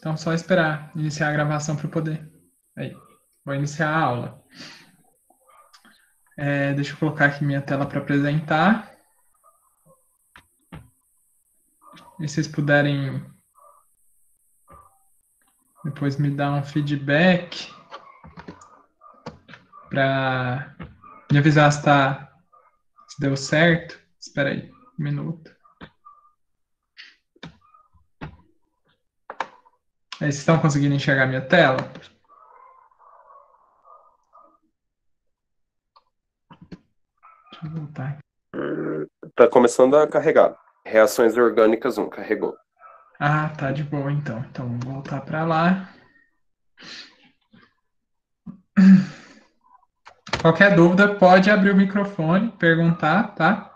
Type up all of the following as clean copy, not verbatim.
Então, só esperar iniciar a gravação para eu poder. Aí, vou iniciar a aula. Deixa eu colocar aqui minha tela para apresentar. E se vocês puderem depois me dar um feedback para me avisar se deu certo. Espera aí, um minuto. Vocês estão conseguindo enxergar minha tela? Deixa eu voltar. Tá começando a carregar. Reações orgânicas 1, carregou. Ah, tá de boa então. Então, vamos voltar para lá. Qualquer dúvida, pode abrir o microfone, perguntar, tá?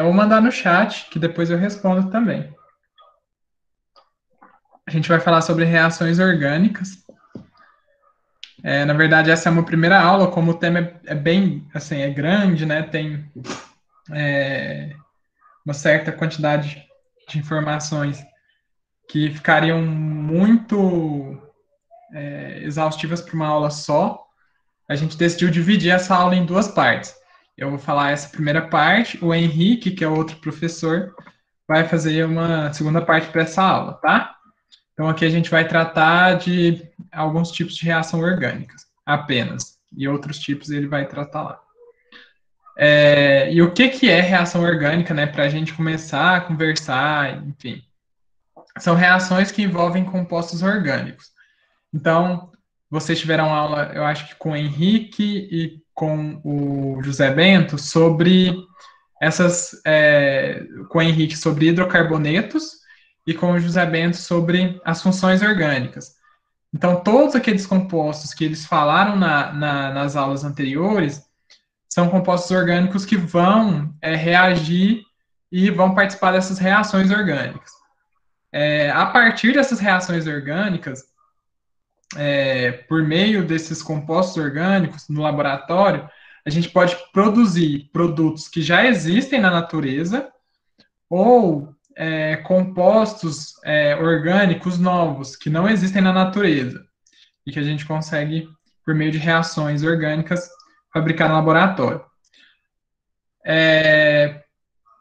Ou mandar no chat, que depois eu respondo também. A gente vai falar sobre reações orgânicas. Na verdade, essa é uma primeira aula, como o tema é bem, assim, é grande, né? Tem uma certa quantidade de informações que ficariam muito exaustivas para uma aula só. A gente decidiu dividir essa aula em duas partes. Eu vou falar essa primeira parte, o Henrique, que é outro professor, vai fazer uma segunda parte para essa aula, tá? Então, aqui a gente vai tratar de alguns tipos de reação orgânicas, apenas. E outros tipos ele vai tratar lá. E o que é reação orgânica, né? Para a gente começar a conversar, enfim. São reações que envolvem compostos orgânicos. Então, vocês tiveram aula, eu acho que com o Henrique e com o José Bento, sobre com o Henrique sobre hidrocarbonetos e com o José Bento sobre as funções orgânicas. Então, todos aqueles compostos que eles falaram nas aulas anteriores são compostos orgânicos que vão reagir e vão participar dessas reações orgânicas. A partir dessas reações orgânicas, por meio desses compostos orgânicos no laboratório, a gente pode produzir produtos que já existem na natureza ou compostos orgânicos novos que não existem na natureza e que a gente consegue, por meio de reações orgânicas, fabricar no laboratório.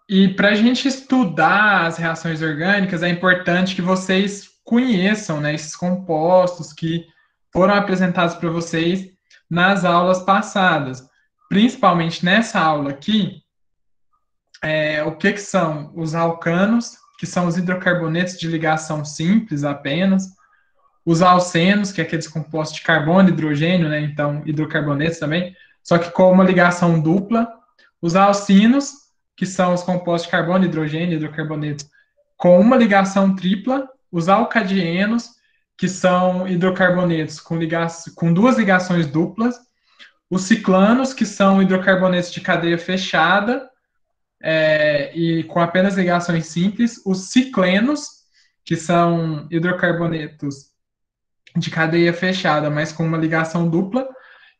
E para a gente estudar as reações orgânicas, é importante que vocês conheçam, né, esses compostos que foram apresentados para vocês nas aulas passadas. Principalmente nessa aula aqui, o que são os alcanos, que são os hidrocarbonetos de ligação simples apenas, os alcenos, que é aqueles compostos de carbono e hidrogênio, né, então hidrocarbonetos também, só que com uma ligação dupla, os alcinos, que são os compostos de carbono, hidrogênio e hidrocarbonetos com uma ligação tripla, os alcadienos, que são hidrocarbonetos com duas ligações duplas, os ciclanos, que são hidrocarbonetos de cadeia fechada e com apenas ligações simples, os ciclenos, que são hidrocarbonetos de cadeia fechada, mas com uma ligação dupla,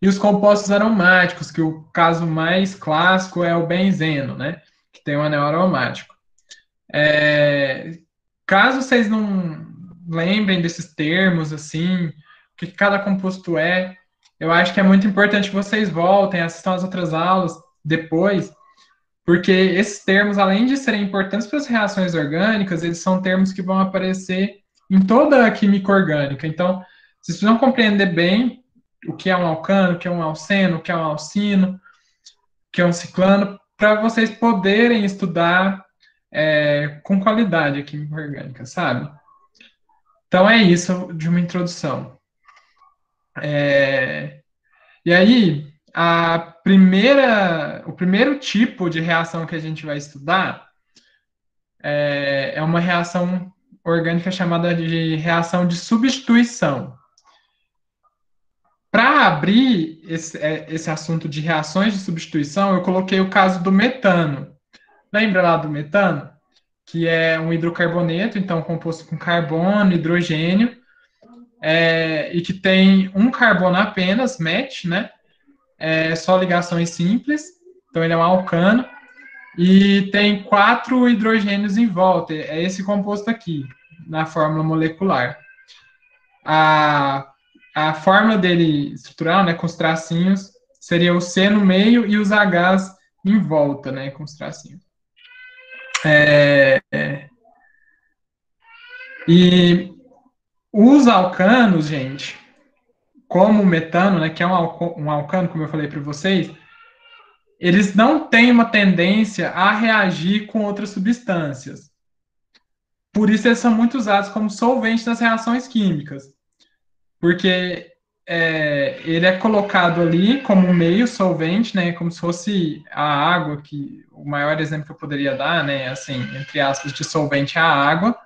e os compostos aromáticos, que o caso mais clássico é o benzeno, né? Que tem um anel aromático. Caso vocês não lembrem desses termos, assim, o que cada composto é, eu acho que é muito importante que vocês voltem, assistam as outras aulas depois, porque esses termos, além de serem importantes para as reações orgânicas, eles são termos que vão aparecer em toda a química orgânica. Então, vocês precisam compreender bem o que é um alcano, o que é um alceno, o que é um alcino, o que é um ciclano, para vocês poderem estudar com qualidade a química orgânica, sabe? Então é isso de uma introdução. E aí, o primeiro tipo de reação que a gente vai estudar é uma reação orgânica chamada de reação de substituição. Para abrir esse assunto de reações de substituição, eu coloquei o caso do metano. Lembra lá do metano? Que é um hidrocarboneto, então composto com carbono, hidrogênio, e que tem um carbono apenas, MET, né? Só ligações simples, então ele é um alcano, e tem 4 hidrogênios em volta, é esse composto aqui, na fórmula molecular. A fórmula dele estrutural, né, com os tracinhos, seria o C no meio e os Hs em volta, né, com os tracinhos. E os alcanos, gente, como o metano, né, que é um alcano, como eu falei para vocês, eles não têm uma tendência a reagir com outras substâncias. Por isso eles são muito usados como solvente nas reações químicas. Porque ele é colocado ali como um meio solvente, né, como se fosse a água, que o maior exemplo que eu poderia dar, né, assim, entre aspas, de solvente é a água.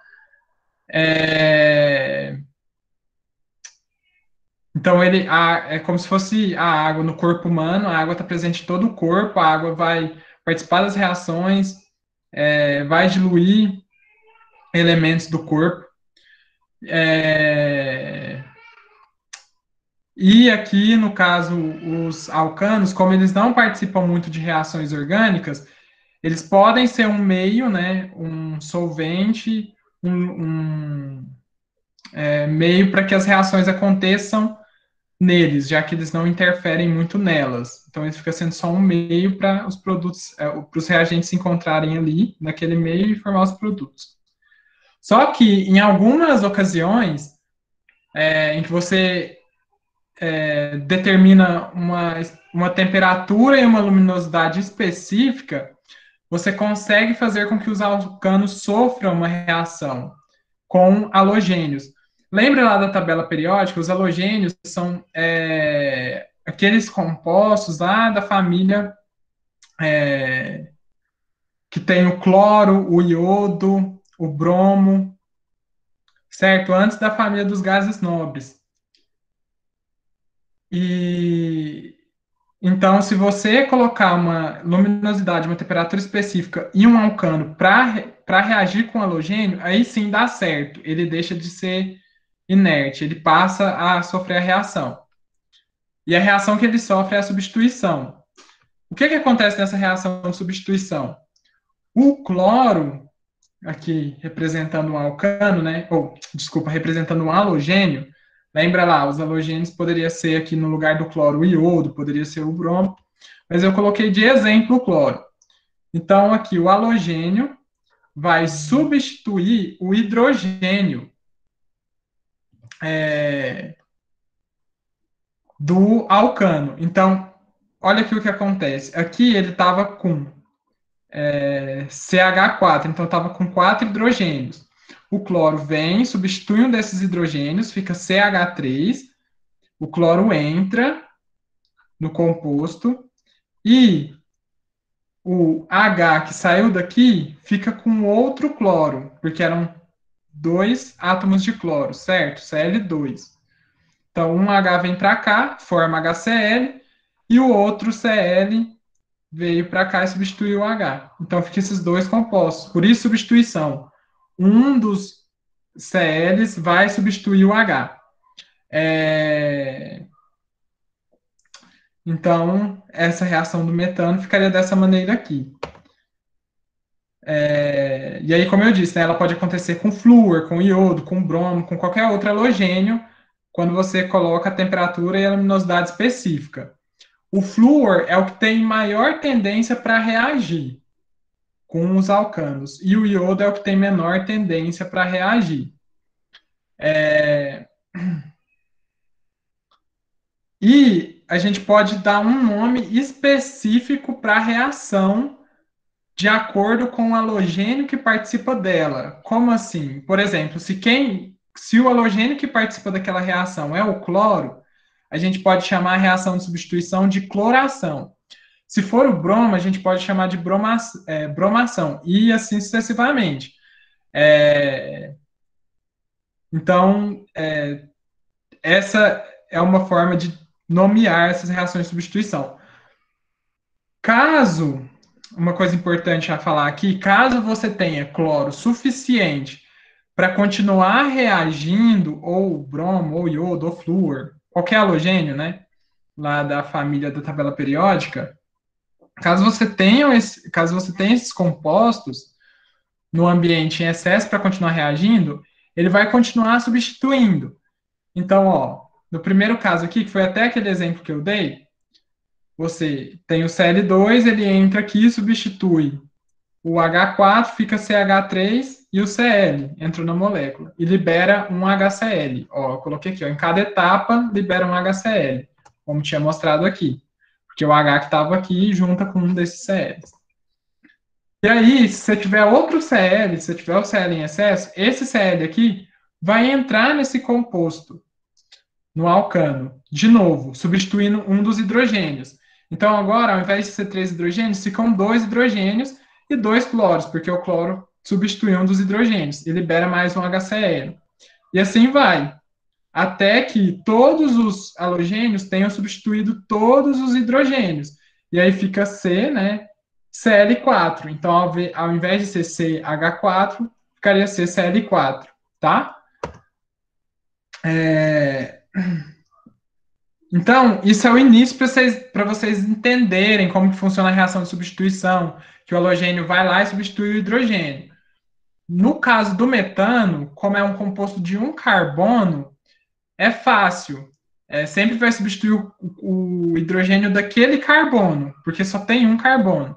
Então, é como se fosse a água no corpo humano, a água está presente em todo o corpo, a água vai participar das reações, vai diluir elementos do corpo. E aqui, no caso, os alcanos, como eles não participam muito de reações orgânicas, eles podem ser um meio, né, um solvente, meio para que as reações aconteçam neles, já que eles não interferem muito nelas. Então, ele fica sendo só um meio para os produtos, para os reagentes se encontrarem ali, naquele meio, e formar os produtos. Só que, em algumas ocasiões, em que você determina uma temperatura e uma luminosidade específica, você consegue fazer com que os alcanos sofram uma reação com halogênios. Lembra lá da tabela periódica? Os halogênios são aqueles compostos lá da família que tem o cloro, o iodo, o bromo, certo? Antes da família dos gases nobres. E então, se você colocar uma luminosidade, uma temperatura específica e um alcano para reagir com halogênio, aí sim dá certo. Ele deixa de ser inerte, ele passa a sofrer a reação. E a reação que ele sofre é a substituição. O que acontece nessa reação de substituição? O cloro, aqui representando um alcano, né? Desculpa, representando um halogênio. Lembra lá, os halogênios poderia ser aqui no lugar do cloro o iodo, poderia ser o bromo, mas eu coloquei de exemplo o cloro. Então, aqui o halogênio vai substituir o hidrogênio do alcano. Então, olha aqui o que acontece. Aqui ele estava com CH4, então estava com 4 hidrogênios. O cloro vem, substitui um desses hidrogênios, fica CH3, o cloro entra no composto e o H que saiu daqui fica com outro cloro, porque eram 2 átomos de cloro, certo? Cl2. Então, um H vem para cá, forma HCl, e o outro Cl veio para cá e substituiu o H. Então, fica esses dois compostos. Por isso, substituição. Um dos Cls vai substituir o H. Então, essa reação do metano ficaria dessa maneira aqui. E aí, como eu disse, né, ela pode acontecer com flúor, com iodo, com bromo, com qualquer outro halogênio, quando você coloca a temperatura e a luminosidade específica. O flúor é o que tem maior tendência para reagir com os alcanos, e o iodo é o que tem menor tendência para reagir. E a gente pode dar um nome específico para a reação de acordo com o halogênio que participa dela. Como assim? Por exemplo, se o halogênio que participa daquela reação é o cloro, a gente pode chamar a reação de substituição de cloração. Se for o bromo, a gente pode chamar de bromação, e assim sucessivamente. Então, essa é uma forma de nomear essas reações de substituição. Uma coisa importante a falar aqui, caso você tenha cloro suficiente para continuar reagindo, ou bromo, ou iodo, ou flúor, qualquer halogênio, né, lá da família da tabela periódica, caso você tenha esses compostos no ambiente em excesso para continuar reagindo, ele vai continuar substituindo. Então, ó, no primeiro caso aqui, que foi até aquele exemplo que eu dei, você tem o Cl2, ele entra aqui, substitui o H4, fica CH3 e o Cl entra na molécula e libera um HCl. Ó, eu coloquei aqui, ó, em cada etapa libera um HCl, como tinha mostrado aqui. Porque o H que estava aqui junta com um desses Cls. E aí, se você tiver outro Cl, se você tiver o Cl em excesso, esse Cl aqui vai entrar nesse composto, no alcano, de novo, substituindo um dos hidrogênios. Então, agora, ao invés de ser 3 hidrogênios, ficam 2 hidrogênios e 2 cloros, porque o cloro substitui um dos hidrogênios e libera mais um HCl. E assim vai, até que todos os halogênios tenham substituído todos os hidrogênios. E aí fica C, né? Cl4. Então, ao invés de ser CH4, ficaria CCl4, tá? Então, isso é o início para vocês entenderem como que funciona a reação de substituição, que o halogênio vai lá e substitui o hidrogênio. No caso do metano, como é um composto de um carbono, é fácil. Sempre vai substituir o hidrogênio daquele carbono, porque só tem um carbono.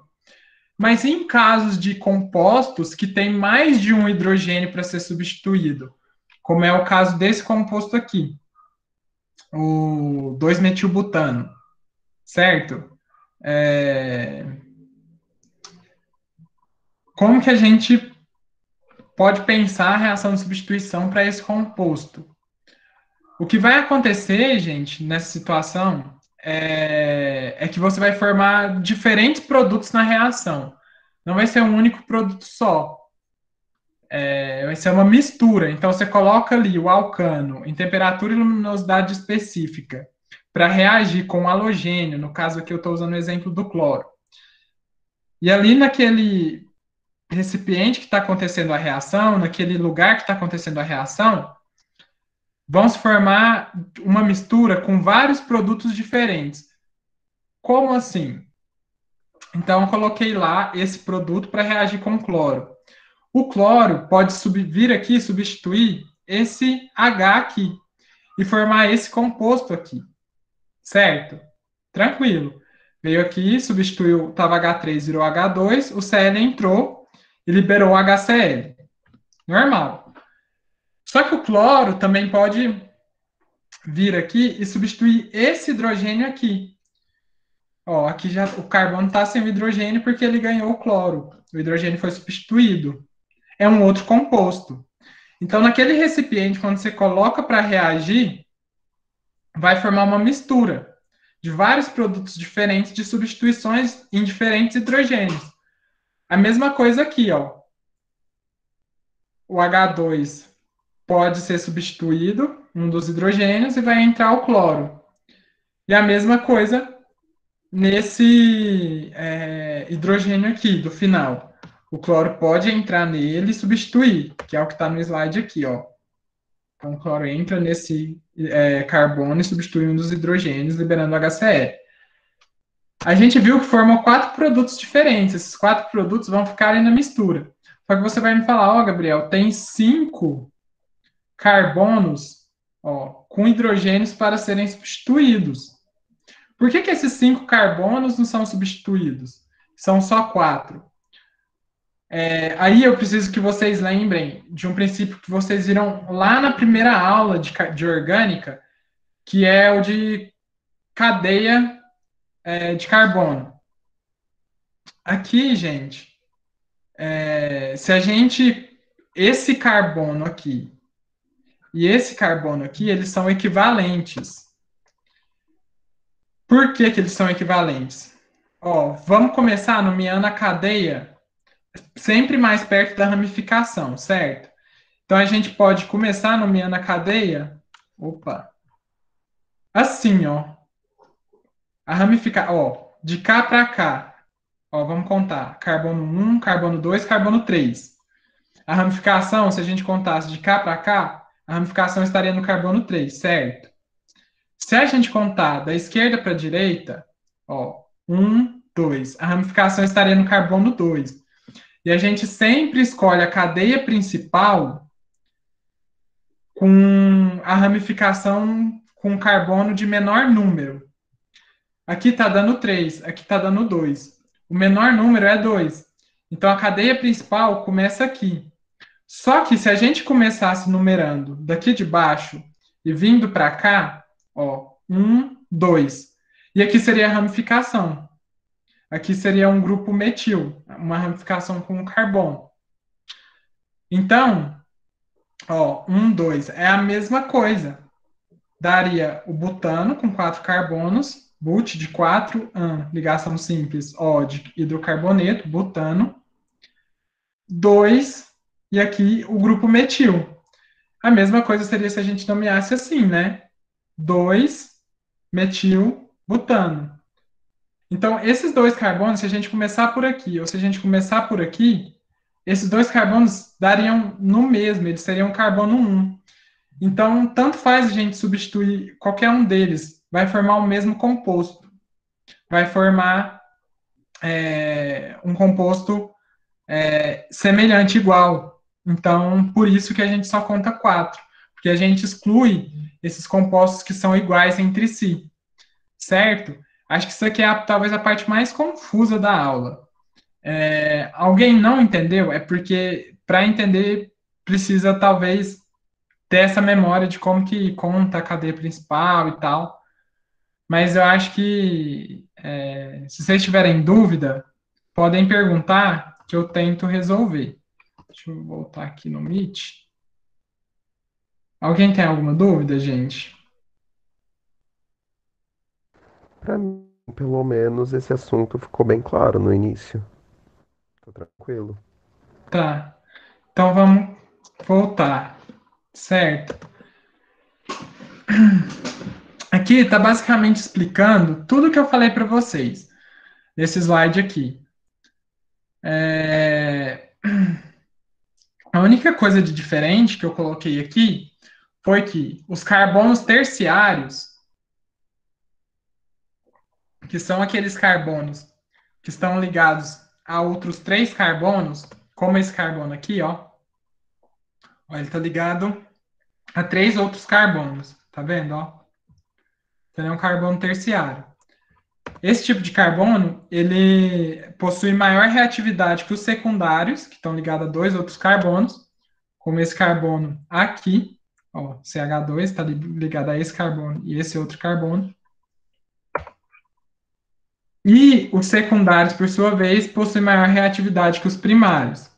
Mas em casos de compostos que tem mais de um hidrogênio para ser substituído, como é o caso desse composto aqui, o 2-metilbutano, certo? Como que a gente pode pensar a reação de substituição para esse composto? O que vai acontecer, gente, nessa situação é que você vai formar diferentes produtos na reação. Não vai ser um único produto só. Vai ser uma mistura. Então, você coloca ali o alcano em temperatura e luminosidade específica para reagir com o halogênio. No caso aqui, eu estou usando o exemplo do cloro. E ali naquele recipiente que está acontecendo a reação, naquele lugar que está acontecendo a reação, vão se formar uma mistura com vários produtos diferentes. Como assim? Então, eu coloquei lá esse produto para reagir com cloro. O cloro pode vir aqui e substituir esse H aqui e formar esse composto aqui, certo? Tranquilo. Veio aqui, substituiu, estava H3, virou H2, o Cl entrou e liberou o HCl. Normal. Só que o cloro também pode vir aqui e substituir esse hidrogênio aqui. Ó, aqui já o carbono está sem o hidrogênio porque ele ganhou o cloro. O hidrogênio foi substituído. É um outro composto. Então, naquele recipiente, quando você coloca para reagir, vai formar uma mistura de vários produtos diferentes de substituições em diferentes hidrogênios. A mesma coisa aqui, ó. O H2 pode ser substituído, um dos hidrogênios, e vai entrar o cloro. E a mesma coisa nesse hidrogênio aqui, do final. O cloro pode entrar nele e substituir, que é o que está no slide aqui, ó. Então, o cloro entra nesse carbono e substitui um dos hidrogênios, liberando HCl. A gente viu que formou 4 produtos diferentes. Esses 4 produtos vão ficar ali na mistura. Só que você vai me falar, ó, Gabriel, tem 5 carbonos, ó, com hidrogênios para serem substituídos. Por que esses 5 carbonos não são substituídos? São só 4. Aí eu preciso que vocês lembrem de um princípio que vocês viram lá na primeira aula de orgânica, que é o de cadeia de carbono. Aqui, gente, se a gente... Esse carbono aqui e esse carbono aqui, eles são equivalentes. Por que eles são equivalentes? Ó, vamos começar nomeando a cadeia sempre mais perto da ramificação, certo? Então, a gente pode começar nomeando a cadeia, assim, ó. A ramificação, ó, de cá para cá, ó, vamos contar, carbono 1, carbono 2, carbono 3. A ramificação, se a gente contasse de cá para cá, a ramificação estaria no carbono 3, certo? Se a gente contar da esquerda para a direita, ó, 1, 2, a ramificação estaria no carbono 2. E a gente sempre escolhe a cadeia principal com a ramificação com carbono de menor número. Aqui está dando 3, aqui está dando 2. O menor número é 2. Então, a cadeia principal começa aqui. Só que se a gente começasse numerando daqui de baixo e vindo para cá, ó, 1, 2. E aqui seria a ramificação. Aqui seria um grupo metil, uma ramificação com carbono. Então, ó, 1, 2 é a mesma coisa. Daria o butano com 4 carbonos, but de 4, ligação simples, O de hidrocarboneto, butano, 2, e aqui o grupo metil. A mesma coisa seria se a gente nomeasse assim, né? 2 metil butano. Então, esses dois carbonos, se a gente começar por aqui, ou se a gente começar por aqui, esses dois carbonos dariam no mesmo, eles seriam carbono 1. Então, tanto faz a gente substituir qualquer um deles, vai formar o mesmo composto. Vai formar um composto semelhante, igual. Então, por isso que a gente só conta 4, porque a gente exclui esses compostos que são iguais entre si, certo? Acho que isso aqui é talvez a parte mais confusa da aula. Alguém não entendeu? É porque, para entender, precisa talvez ter essa memória de como que conta a cadeia principal e tal. Mas eu acho que, se vocês tiverem dúvida, podem perguntar que eu tento resolver. Deixa eu voltar aqui no Meet. Alguém tem alguma dúvida, gente? Para mim, pelo menos, esse assunto ficou bem claro no início. Tô tranquilo. Tá. Então vamos voltar, certo? Aqui está basicamente explicando tudo que eu falei para vocês, nesse slide aqui. A única coisa de diferente que eu coloquei aqui foi que os carbonos terciários, que são aqueles carbonos que estão ligados a outros 3 carbonos, como esse carbono aqui, ó, ele está ligado a 3 outros carbonos, tá vendo, ó? Então, é um carbono terciário. Esse tipo de carbono, ele possui maior reatividade que os secundários, que estão ligados a 2 outros carbonos, como esse carbono aqui, ó, CH2 está ligado a esse carbono e esse outro carbono. E os secundários, por sua vez, possuem maior reatividade que os primários.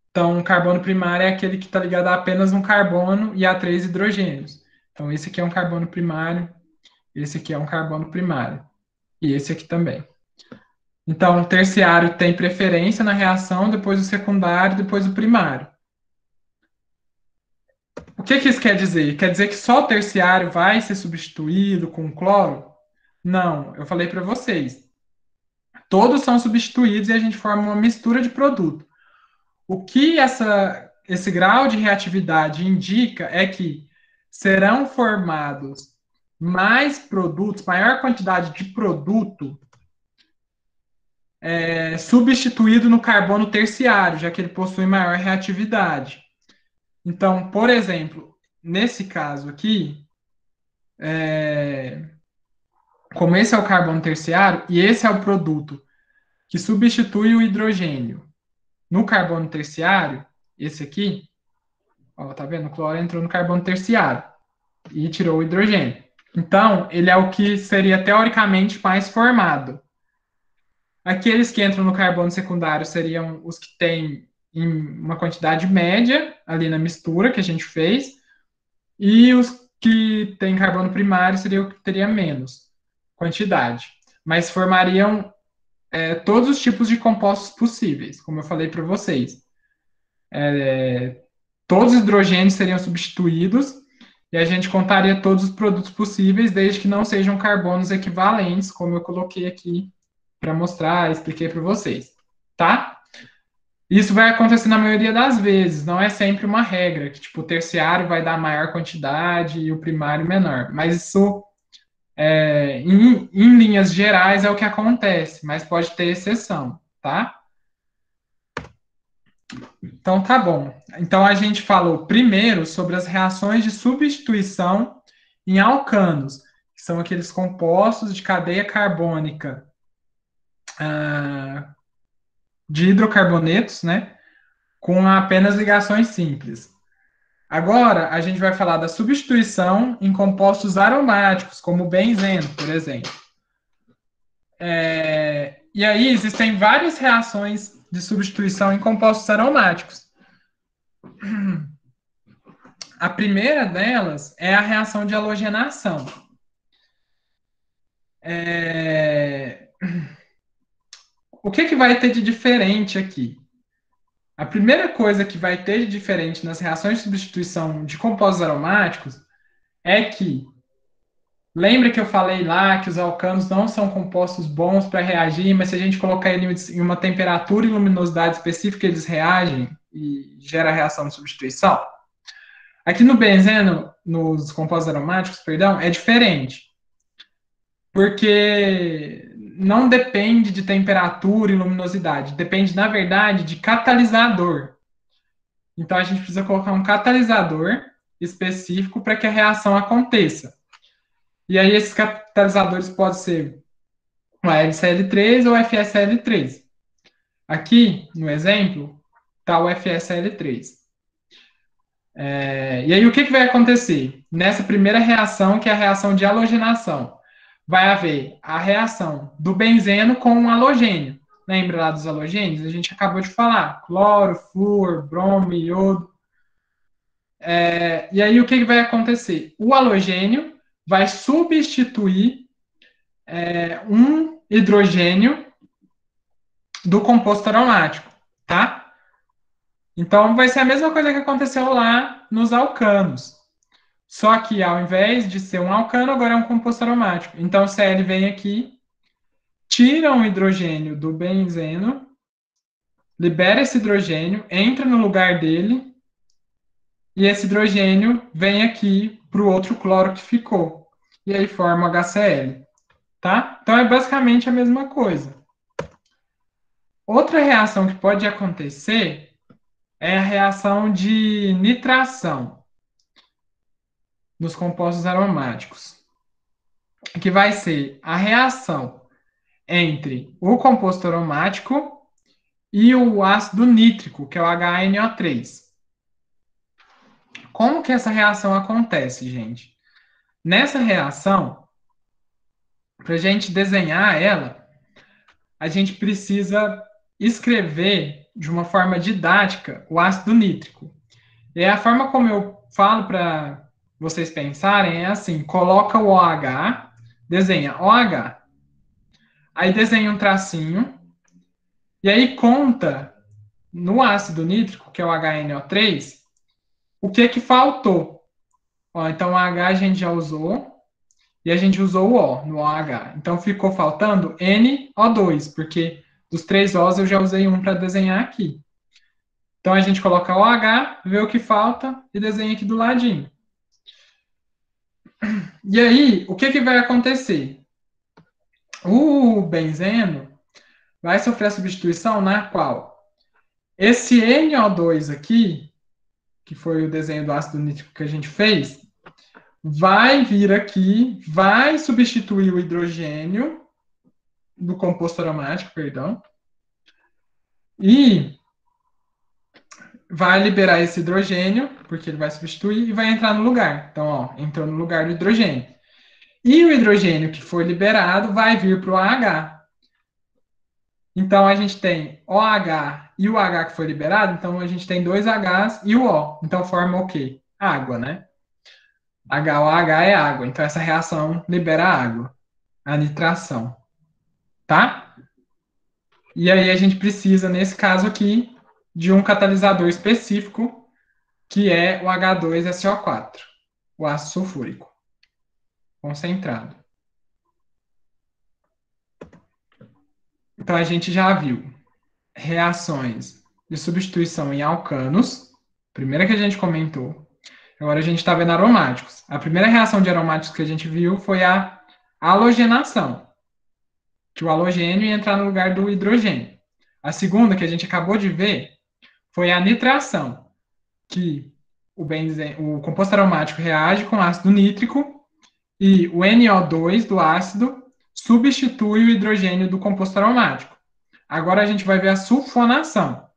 Então, o carbono primário é aquele que está ligado a apenas um carbono e a 3 hidrogênios. Então, esse aqui é um carbono primário, esse aqui é um carbono primário. E esse aqui também. Então, o terciário tem preferência na reação, depois o secundário, depois o primário. O que isso quer dizer? Quer dizer que só o terciário vai ser substituído com cloro? Não, eu falei para vocês. Todos são substituídos e a gente forma uma mistura de produto. O que esse grau de reatividade indica é que serão formados mais produtos, maior quantidade de produto substituído no carbono terciário, já que ele possui maior reatividade. Então, por exemplo, nesse caso aqui, como esse é o carbono terciário e esse é o produto que substitui o hidrogênio no carbono terciário, esse aqui, ó, tá vendo? O cloro entrou no carbono terciário e tirou o hidrogênio. Então, ele é o que seria teoricamente mais formado. Aqueles que entram no carbono secundário seriam os que têm em uma quantidade média ali na mistura que a gente fez, e os que têm carbono primário seriam o que teria menos quantidade. Mas formariam todos os tipos de compostos possíveis, como eu falei para vocês. Todos os hidrogênios seriam substituídos e a gente contaria todos os produtos possíveis, desde que não sejam carbonos equivalentes, como eu coloquei aqui para mostrar, expliquei para vocês, tá? Isso vai acontecer na maioria das vezes, não é sempre uma regra, que tipo, o terciário vai dar maior quantidade e o primário menor, mas isso, em linhas gerais, é o que acontece, mas pode ter exceção, tá? Então, tá bom. Então, a gente falou primeiro sobre as reações de substituição em alcanos, que são aqueles compostos de cadeia carbônica de hidrocarbonetos, né? Com apenas ligações simples. Agora, a gente vai falar da substituição em compostos aromáticos, como o benzeno, por exemplo. E aí, existem várias reações de substituição em compostos aromáticos. A primeira delas é a reação de halogenação. O que vai ter de diferente aqui? A primeira coisa que vai ter de diferente nas reações de substituição de compostos aromáticos é que, lembra que eu falei lá que os alcanos não são compostos bons para reagir, mas se a gente colocar eles em uma temperatura e luminosidade específica, eles reagem e gera a reação de substituição? Aqui no benzeno, nos compostos aromáticos, perdão, é diferente. Porque não depende de temperatura e luminosidade, depende, na verdade, de catalisador. Então, a gente precisa colocar um catalisador específico para que a reação aconteça. E aí, esses catalisadores podem ser o LCl3 ou FSL3. Aqui, no exemplo, está o FSL3. E aí, o que vai acontecer? Nessa primeira reação, que é a reação de halogenação, vai haver a reação do benzeno com um halogênio. Lembra lá dos halogênios? A gente acabou de falar. Cloro, flúor, bromo, iodo. E aí, o que vai acontecer? O halogênio vai substituir um hidrogênio do composto aromático, tá? Então, vai ser a mesma coisa que aconteceu lá nos alcanos. Só que, ao invés de ser um alcano, agora é um composto aromático. Então, o Cl vem aqui, tira um hidrogênio do benzeno, libera esse hidrogênio, entra no lugar dele, e esse hidrogênio vem aqui para o outro cloro que ficou. E aí forma o HCl. Tá? Então, é basicamente a mesma coisa. Outra reação que pode acontecer é a reação de nitração nos compostos aromáticos, que vai ser a reação entre o composto aromático e o ácido nítrico, que é o HNO3. Como que essa reação acontece, gente? Nessa reação, para a gente desenhar ela, a gente precisa escrever de uma forma didática o ácido nítrico. E a forma como eu falo para vocês pensarem é assim: coloca o OH, desenha OH, aí desenha um tracinho, e aí conta no ácido nítrico, que é o HNO3, o que faltou. Então, o H a gente já usou, e a gente usou o O no OH. Então, ficou faltando NO2, porque dos 3 Os eu já usei um para desenhar aqui. Então, a gente coloca OH, vê o que falta e desenha aqui do ladinho. E aí, o que vai acontecer? O benzeno vai sofrer a substituição na qual esse NO2 aqui, que foi o desenho do ácido nítrico que a gente fez, vai vir aqui, vai substituir o hidrogênio do composto aromático, perdão, e vai liberar esse hidrogênio, porque ele vai substituir, e vai entrar no lugar. Então, ó, entrou no lugar do hidrogênio. E o hidrogênio que foi liberado vai vir para o OH. Então, a gente tem OH e o H que foi liberado, então a gente tem dois Hs e o O. Então, forma o quê? Água, né? HOH é água. Então, essa reação libera água, a nitração. Tá? E aí, a gente precisa, nesse caso aqui, de um catalisador específico, que é o H2SO4, o ácido sulfúrico concentrado. Então, a gente já viu reações de substituição em alcanos, primeira que a gente comentou. Agora a gente está vendo aromáticos. A primeira reação de aromáticos que a gente viu foi a halogenação, que o halogênio ia entrar no lugar do hidrogênio. A segunda, que a gente acabou de ver, foi a nitração, que o composto aromático reage com ácido nítrico e o NO2 do ácido substitui o hidrogênio do composto aromático. Agora a gente vai ver a sulfonação.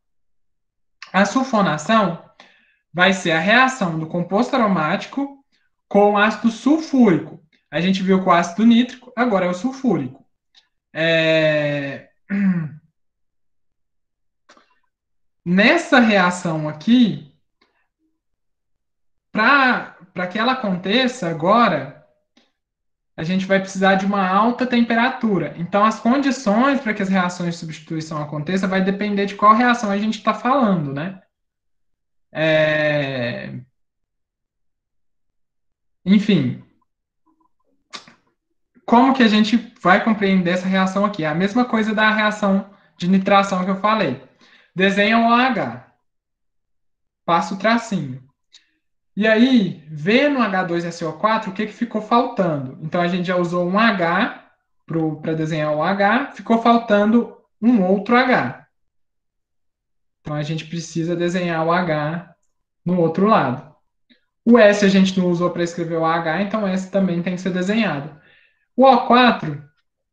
A sulfonação vai ser a reação do composto aromático com o ácido sulfúrico. A gente viu com o ácido nítrico, agora é o sulfúrico. Nessa reação aqui, para que ela aconteça agora, a gente vai precisar de uma alta temperatura. Então, as condições para que as reações de substituição aconteçam vai depender de qual reação a gente está falando, né? Enfim, como que a gente vai compreender essa reação aqui? É a mesma coisa da reação de nitração que eu falei. Desenha o OH, passa o tracinho. E aí, vê no H2SO4 o que ficou faltando. Então, a gente já usou um H para desenhar o H, ficou faltando um outro H. Então, a gente precisa desenhar o H no outro lado. O S a gente não usou para escrever o H, então S também tem que ser desenhado. O O4,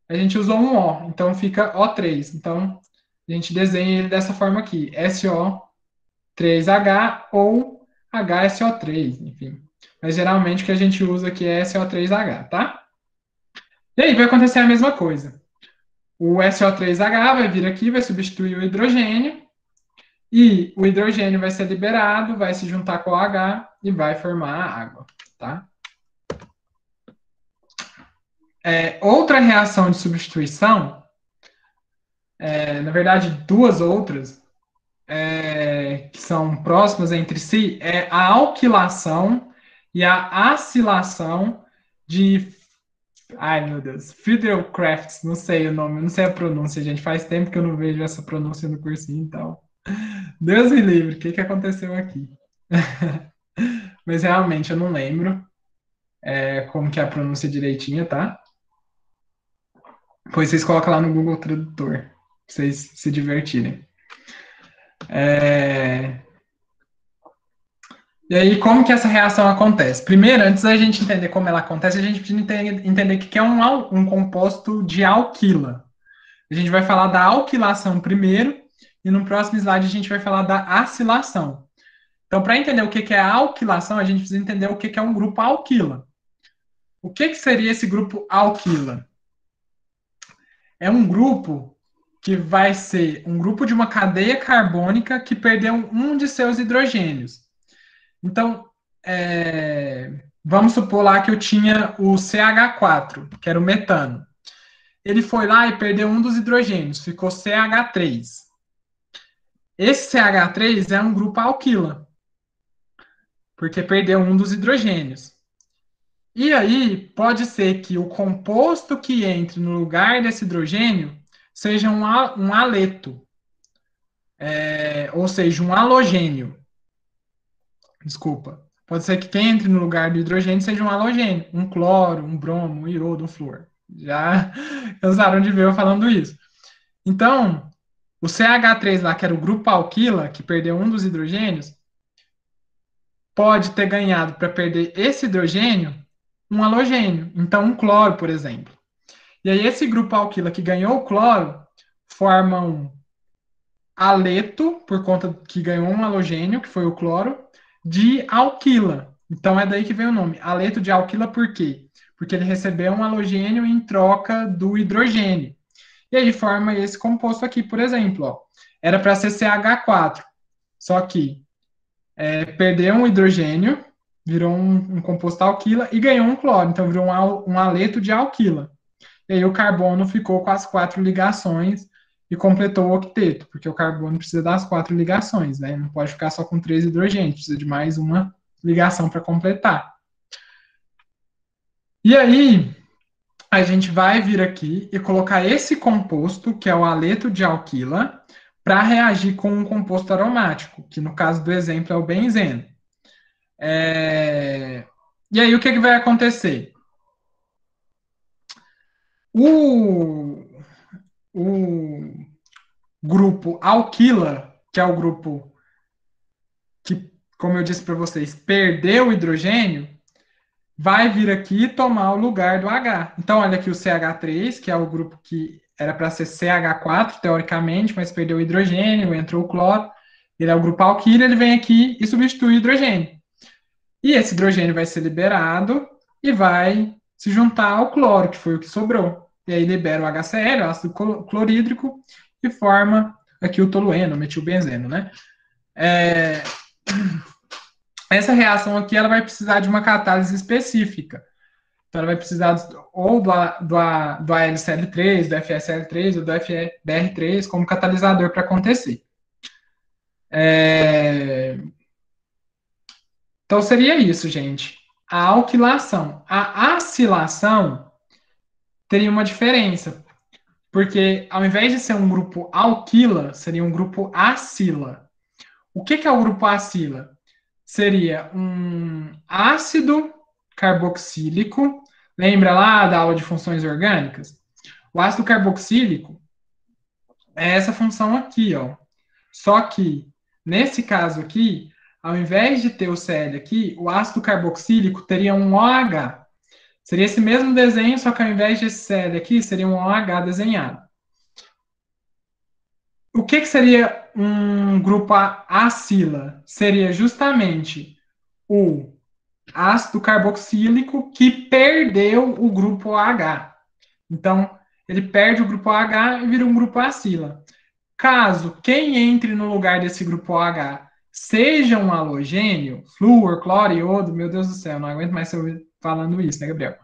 a gente usou um O, então fica O3. Então, a gente desenha ele dessa forma aqui, SO3H ou HSO3, enfim. Mas geralmente o que a gente usa aqui é SO3H, tá? E aí vai acontecer a mesma coisa. O SO3H vai vir aqui, vai substituir o hidrogênio, e o hidrogênio vai ser liberado, vai se juntar com o H e vai formar a água, tá? Outra reação de substituição, na verdade, duas outras, que são próximas entre si, é a alquilação e a acilação de. Ai, meu Deus, Fiedel-Crafts, não sei o nome, não sei a pronúncia, gente. Faz tempo que eu não vejo essa pronúncia no cursinho, então. Deus me livre, o que, que aconteceu aqui? Mas realmente eu não lembro como que é a pronúncia direitinha, tá? Pois vocês colocam lá no Google Tradutor, pra vocês se divertirem. E aí, como que essa reação acontece? Primeiro, antes da gente entender como ela acontece, a gente precisa entender o que é um composto de alquila. A gente vai falar da alquilação primeiro, e no próximo slide a gente vai falar da acilação. Então, para entender o que é a alquilação, a gente precisa entender o que é um grupo alquila. O que seria esse grupo alquila? É um grupo que vai ser um grupo de uma cadeia carbônica que perdeu um de seus hidrogênios. Então, vamos supor lá que eu tinha o CH4, que era o metano. Ele foi lá e perdeu um dos hidrogênios, ficou CH3. Esse CH3 é um grupo alquila, porque perdeu um dos hidrogênios. E aí, pode ser que o composto que entre no lugar desse hidrogênio seja um aleto, ou seja, um halogênio. Desculpa. Pode ser que quem entre no lugar do hidrogênio seja um halogênio, um cloro, um bromo, um iodo, um flúor. Já cansaram de ver eu falando isso. Então, o CH3 lá, que era o grupo alquila, que perdeu um dos hidrogênios, pode ter ganhado para perder esse hidrogênio um halogênio, então um cloro, por exemplo. E aí esse grupo alquila que ganhou o cloro forma um aleto, por conta que ganhou um halogênio, que foi o cloro, de alquila. Então é daí que vem o nome. Aleto de alquila por quê? Porque ele recebeu um halogênio em troca do hidrogênio. E aí forma esse composto aqui, por exemplo. Ó. Era para ser CH4, só que perdeu um hidrogênio, virou um composto alquila e ganhou um cloro. Então virou um aleto de alquila. E aí o carbono ficou com as 4 ligações e completou o octeto, porque o carbono precisa das 4 ligações, né? Não pode ficar só com 3 hidrogênios, precisa de mais uma ligação para completar. E aí, a gente vai vir aqui e colocar esse composto, que é o aleto de alquila, para reagir com um composto aromático, que no caso do exemplo é o benzeno. E aí, o que vai acontecer? O, o grupo alquila, que é o grupo como eu disse para vocês, perdeu o hidrogênio, vai vir aqui tomar o lugar do H. Então, olha aqui o CH3, que é o grupo que era para ser CH4, teoricamente, mas perdeu o hidrogênio, entrou o cloro. Ele é o grupo alquilo, ele vem aqui e substitui o hidrogênio. E esse hidrogênio vai ser liberado e vai se juntar ao cloro, que foi o que sobrou. E aí libera o HCl, o ácido clorídrico, e forma aqui o tolueno, o metilbenzeno, né? Essa reação aqui ela vai precisar de uma catálise específica. Então, ela vai precisar ou do AlCl3, do FSL3 ou do FBr3 como catalisador para acontecer. Então, seria isso, gente. A alquilação. A acilação teria uma diferença, porque ao invés de ser um grupo alquila, seria um grupo acila. O que é o grupo acila? Seria um ácido carboxílico. Lembra lá da aula de funções orgânicas? O ácido carboxílico é essa função aqui, ó. Só que, nesse caso aqui, ao invés de ter o Cl aqui, o ácido carboxílico teria um OH. Seria esse mesmo desenho, só que ao invés de Cl aqui, seria um OH desenhado. O que seria um grupo acila? Seria justamente o ácido carboxílico que perdeu o grupo OH. Então, ele perde o grupo OH e vira um grupo acila. Caso quem entre no lugar desse grupo OH seja um halogênio, flúor, cloro, iodo, meu Deus do céu, não aguento mais você falando isso, né, Gabriel?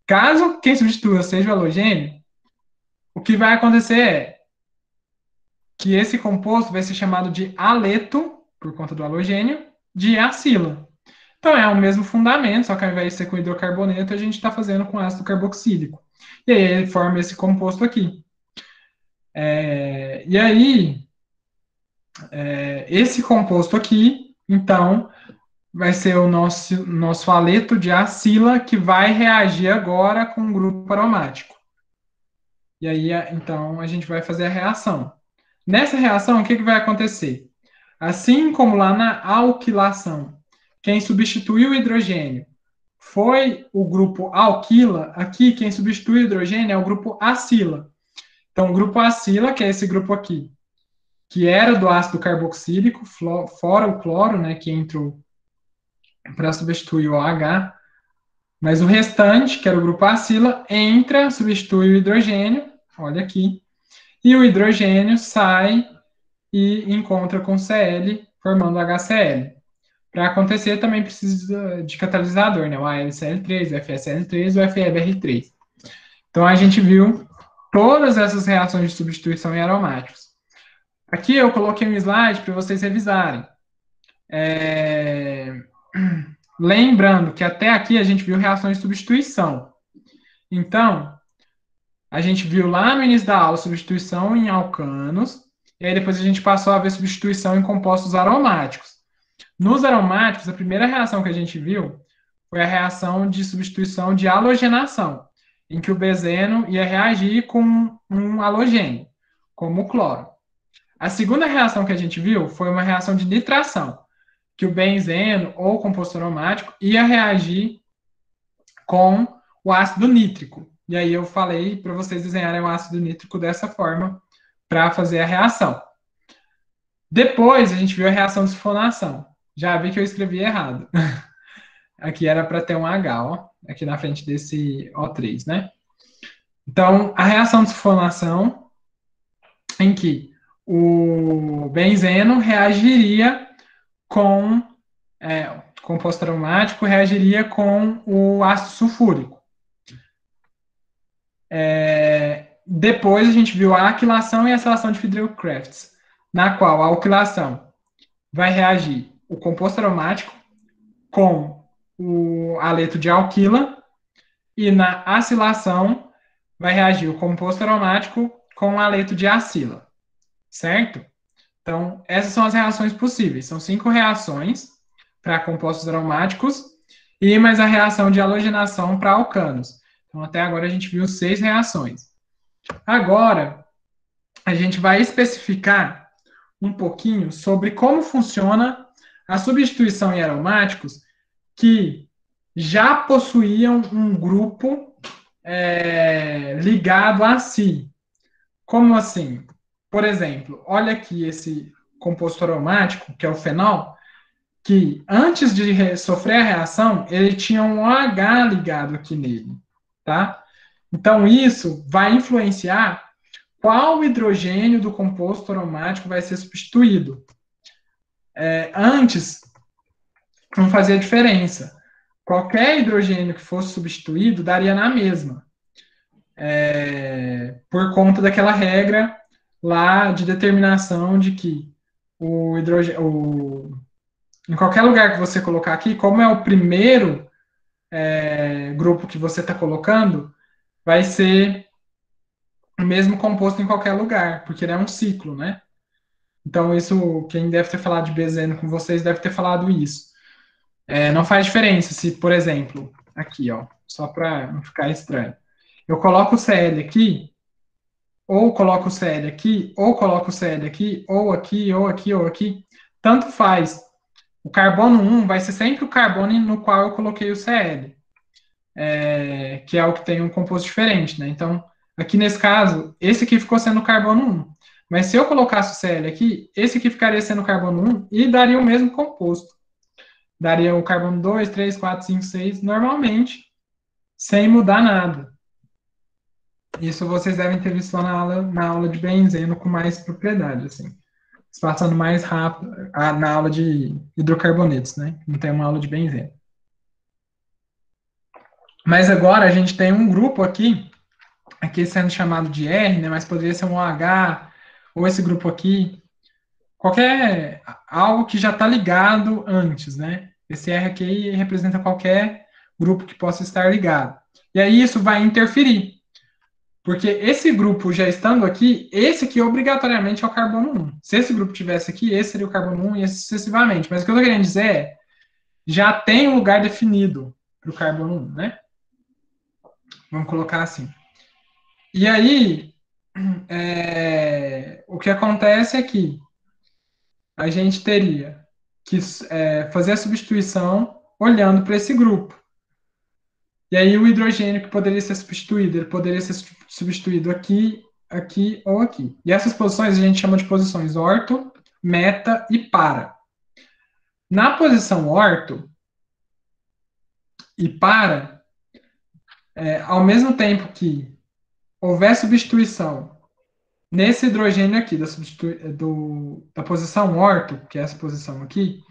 Caso quem substitua seja o halogênio, o que vai acontecer é que esse composto vai ser chamado de aleto, por conta do halogênio, de acila. Então é o mesmo fundamento, só que ao invés de ser com hidrocarboneto, a gente está fazendo com ácido carboxílico. E aí ele forma esse composto aqui. E aí, esse composto aqui, então, vai ser o nosso aleto de acila, que vai reagir agora com um grupo aromático. E aí, então, a gente vai fazer a reação. Nessa reação, o que vai acontecer? Assim como lá na alquilação, quem substituiu o hidrogênio foi o grupo alquila, aqui quem substitui o hidrogênio é o grupo acila. Então, o grupo acila, que é esse grupo aqui, que era do ácido carboxílico, fora o cloro, né, que entrou para substituir o OH, mas o restante, que era o grupo acila, entra, substitui o hidrogênio, olha aqui, e o hidrogênio sai e encontra com Cl, formando HCl. Para acontecer, também precisa de catalisador, né? O AlCl3, o FSL3, o FeBr3. Então, a gente viu todas essas reações de substituição em aromáticos. Aqui eu coloquei um slide para vocês revisarem. Lembrando que até aqui a gente viu reações de substituição. Então, a gente viu lá no início da aula substituição em alcanos, e aí depois a gente passou a ver substituição em compostos aromáticos. Nos aromáticos, a primeira reação que a gente viu foi a reação de substituição de halogenação, em que o benzeno ia reagir com um halogênio, como o cloro. A segunda reação que a gente viu foi uma reação de nitração, que o benzeno ou composto aromático ia reagir com o ácido nítrico. E aí eu falei para vocês desenharem o ácido nítrico dessa forma para fazer a reação. Depois a gente viu a reação de sulfonação. Já vi que eu escrevi errado. Aqui era para ter um H, ó, aqui na frente desse O3, né? Então, a reação de sulfonação, em que o benzeno reagiria com o composto aromático, reagiria com o ácido sulfúrico. Depois a gente viu a alquilação e a acilação de Friedrich-Crafts, na qual a alquilação vai reagir o composto aromático com o aleto de alquila, e na acilação vai reagir o composto aromático com o aleto de acila, certo? Então, essas são as reações possíveis. São 5 reações para compostos aromáticos e mais a reação de halogenação para alcanos. Então, até agora a gente viu 6 reações. Agora, a gente vai especificar um pouquinho sobre como funciona a substituição em aromáticos que já possuíam um grupo ligado a si. Como assim? Por exemplo, olha aqui esse composto aromático, que é o fenol, que antes de sofrer a reação, ele tinha um OH ligado aqui nele, tá? Então, isso vai influenciar qual hidrogênio do composto aromático vai ser substituído. Antes, não fazia diferença. Qualquer hidrogênio que fosse substituído daria na mesma, por conta daquela regra lá de determinação de que o hidrogênio, em qualquer lugar que você colocar aqui, como é o primeiro grupo que você está colocando, vai ser o mesmo composto em qualquer lugar, porque ele é um ciclo, né? Então, isso, quem deve ter falado de benzeno com vocês deve ter falado isso. Não faz diferença se, por exemplo, aqui, ó, só para não ficar estranho. Eu coloco o Cl aqui, ou coloco o Cl aqui, ou coloco o Cl aqui, ou aqui, ou aqui, ou aqui. Tanto faz. O carbono 1 vai ser sempre o carbono no qual eu coloquei o Cl, que é o que tem um composto diferente, né? Então, aqui nesse caso, esse aqui ficou sendo o carbono 1. Mas se eu colocasse o Cl aqui, esse aqui ficaria sendo o carbono 1 e daria o mesmo composto. Daria o carbono 2, 3, 4, 5, 6, normalmente, sem mudar nada. Isso vocês devem ter visto lá na aula de benzeno com mais propriedade, assim. Passando mais rápido na aula de hidrocarbonetos, né? Não tem uma aula de benzeno. Mas agora a gente tem um grupo aqui sendo chamado de R, né? Mas poderia ser um OH, ou esse grupo aqui. Algo que já está ligado antes, né? Esse R aqui representa qualquer grupo que possa estar ligado. E aí isso vai interferir. Porque esse grupo já estando aqui, esse aqui obrigatoriamente é o carbono 1. Se esse grupo tivesse aqui, esse seria o carbono 1 e esse sucessivamente. Mas o que eu estou querendo dizer é, já tem um lugar definido para o carbono 1, né? Vamos colocar assim. E aí, o que acontece é que a gente teria que fazer a substituição olhando para esse grupo. E aí o hidrogênio que poderia ser substituído, ele poderia ser substituído aqui, aqui ou aqui. E essas posições a gente chama de posições orto, meta e para. Na posição orto e para, ao mesmo tempo que houver substituição nesse hidrogênio aqui, da posição orto, que é essa posição aqui,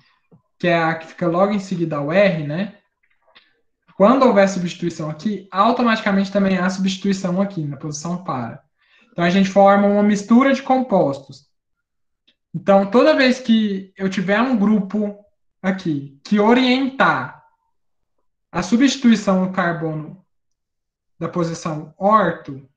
que é a que fica logo em seguida ao R, né? Quando houver substituição aqui, automaticamente também há substituição aqui, na posição para. Então, a gente forma uma mistura de compostos. Então, toda vez que eu tiver um grupo aqui que orientar a substituição do carbono da posição orto,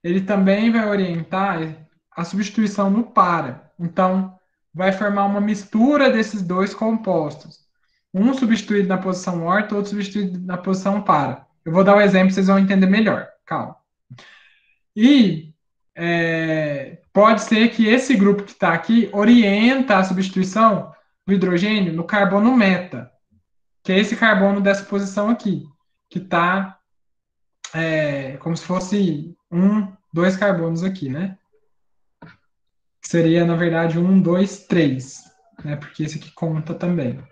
ele também vai orientar a substituição no para. Então, vai formar uma mistura desses dois compostos. Um substituído na posição orto, outro substituído na posição para. Eu vou dar um exemplo, vocês vão entender melhor. Calma. E pode ser que esse grupo que está aqui orienta a substituição do hidrogênio no carbono meta, que é esse carbono dessa posição aqui, que está como se fosse dois carbonos aqui, né? Que seria, na verdade, 1, 2, 3, né? Porque esse aqui conta também.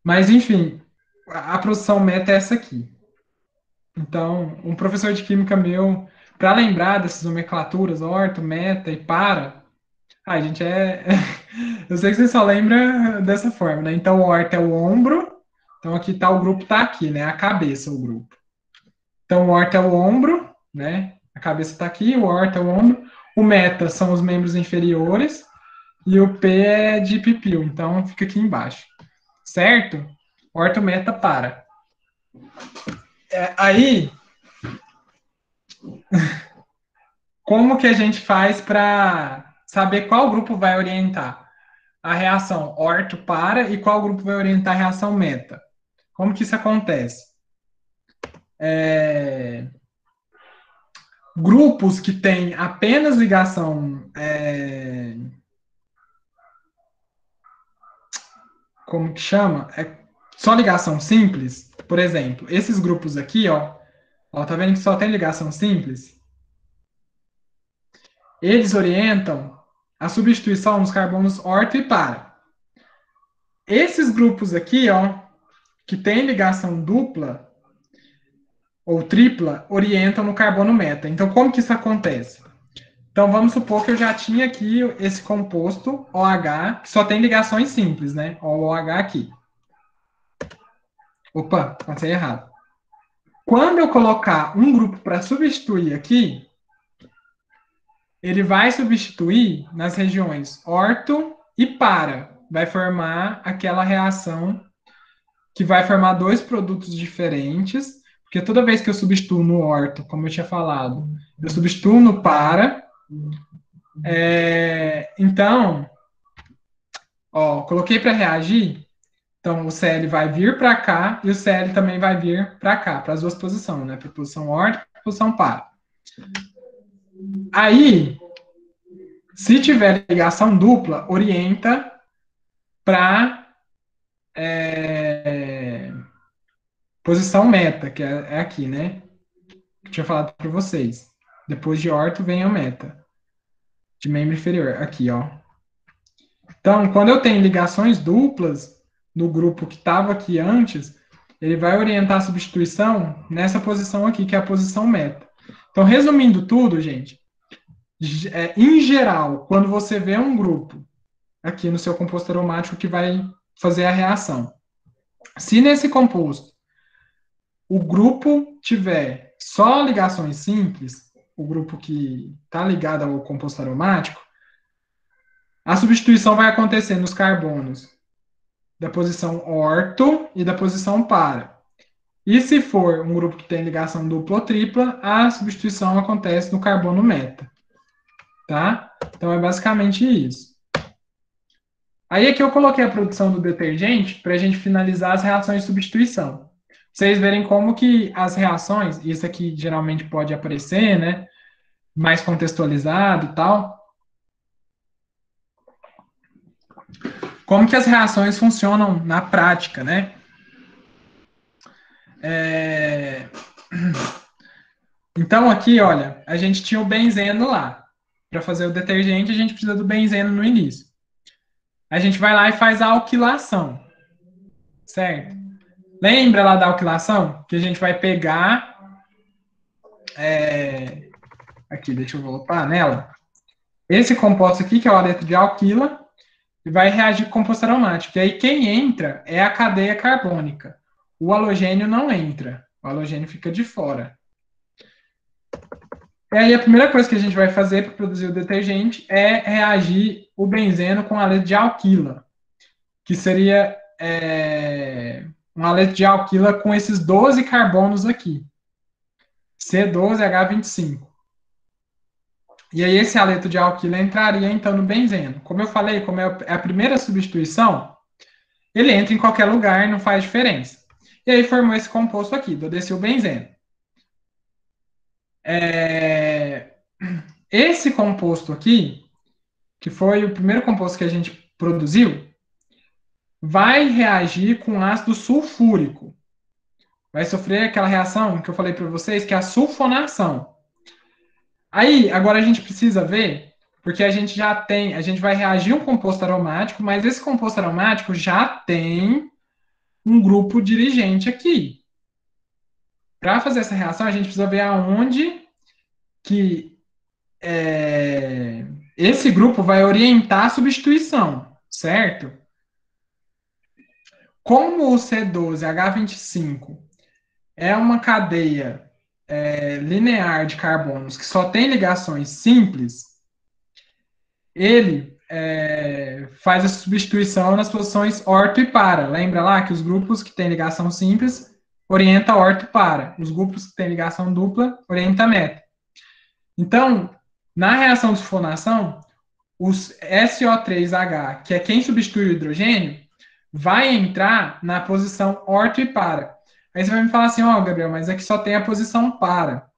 Mas, enfim, a produção meta é essa aqui. Então, um professor de química meu, para lembrar dessas nomenclaturas, orto, meta e para, gente, eu sei que você só lembra dessa forma, né? Então, o orto é o ombro, então aqui tá o grupo, tá aqui, né? A cabeça, o grupo. Então, o orto é o ombro, né? A cabeça tá aqui, o orto é o ombro. O meta são os membros inferiores e o P é de pipil, então fica aqui embaixo. Certo? Orto, meta, para. Aí, como que a gente faz para saber qual grupo vai orientar a reação orto para e qual grupo vai orientar a reação meta? Como que isso acontece? Grupos que têm apenas ligação como que chama? É só ligação simples. Por exemplo, esses grupos aqui, ó, tá vendo que só tem ligação simples? Eles orientam a substituição dos carbonos orto e para. Esses grupos aqui, ó, que tem ligação dupla ou tripla, orientam no carbono meta. Então, como que isso acontece? Então, vamos supor que eu já tinha aqui esse composto OH, que só tem ligações simples, né? OH aqui. Opa, passei errado. Quando eu colocar um grupo para substituir aqui, ele vai substituir nas regiões orto e para. Vai formar aquela reação que vai formar dois produtos diferentes, porque toda vez que eu substituo no orto, como eu tinha falado, eu substituo no para. Então, ó, coloquei para reagir, então o Cl vai vir para cá e o Cl também vai vir para cá, para as duas posições, né? Para a posição orto e para a posição para. Aí, se tiver ligação dupla, orienta para posição meta, que é aqui, né? Que eu tinha falado para vocês. Depois de orto vem a meta, de membro inferior, aqui, ó. Então, quando eu tenho ligações duplas no grupo que estava aqui antes, ele vai orientar a substituição nessa posição aqui, que é a posição meta. Então, resumindo tudo, gente, em geral, quando você vê um grupo aqui no seu composto aromático que vai fazer a reação, se nesse composto o grupo tiver só ligações simples, o grupo que está ligado ao composto aromático, a substituição vai acontecer nos carbonos da posição orto e da posição para. E se for um grupo que tem ligação dupla ou tripla, a substituição acontece no carbono meta. Tá? Então é basicamente isso. Aí aqui eu coloquei a produção do detergente para a gente finalizar as reações de substituição. Vocês verem como que as reações, isso aqui geralmente pode aparecer, né? Mais contextualizado e tal. Como que as reações funcionam na prática, né? Então aqui, olha, a gente tinha o benzeno lá. Para fazer o detergente, a gente precisa do benzeno no início. A gente vai lá e faz a alquilação, certo? Lembra lá da alquilação? Que a gente vai pegar... Aqui, deixa eu voltar nela. Esse composto aqui, que é o aleto de alquila, e vai reagir com composto aromático. E aí quem entra é a cadeia carbônica. O halogênio não entra. O halogênio fica de fora. E aí a primeira coisa que a gente vai fazer para produzir o detergente é reagir o benzeno com aleto de alquila, que seria um aleto de alquila com esses 12 carbonos aqui. C12H25. E aí esse aleto de alquila entraria então no benzeno. Como eu falei, como é a primeira substituição, ele entra em qualquer lugar, não faz diferença. E aí formou esse composto aqui, do desilbenzeno. Esse composto aqui, que foi o primeiro composto que a gente produziu, vai reagir com ácido sulfúrico. Vai sofrer aquela reação que eu falei para vocês, que é a sulfonação. Aí, agora a gente precisa ver, porque a gente já tem, a gente vai reagir um composto aromático, mas esse composto aromático já tem um grupo dirigente aqui. Para fazer essa reação, a gente precisa ver aonde que esse grupo vai orientar a substituição, certo? Como o C12H25 é uma cadeia linear de carbonos que só tem ligações simples, ele faz a substituição nas posições orto e para. Lembra lá que os grupos que têm ligação simples orienta orto para. Os grupos que têm ligação dupla orienta meta. Então, na reação de sulfonação, os SO3H, que é quem substitui o hidrogênio, vai entrar na posição orto e para. Aí você vai me falar assim, Gabriel, mas aqui só tem a posição para.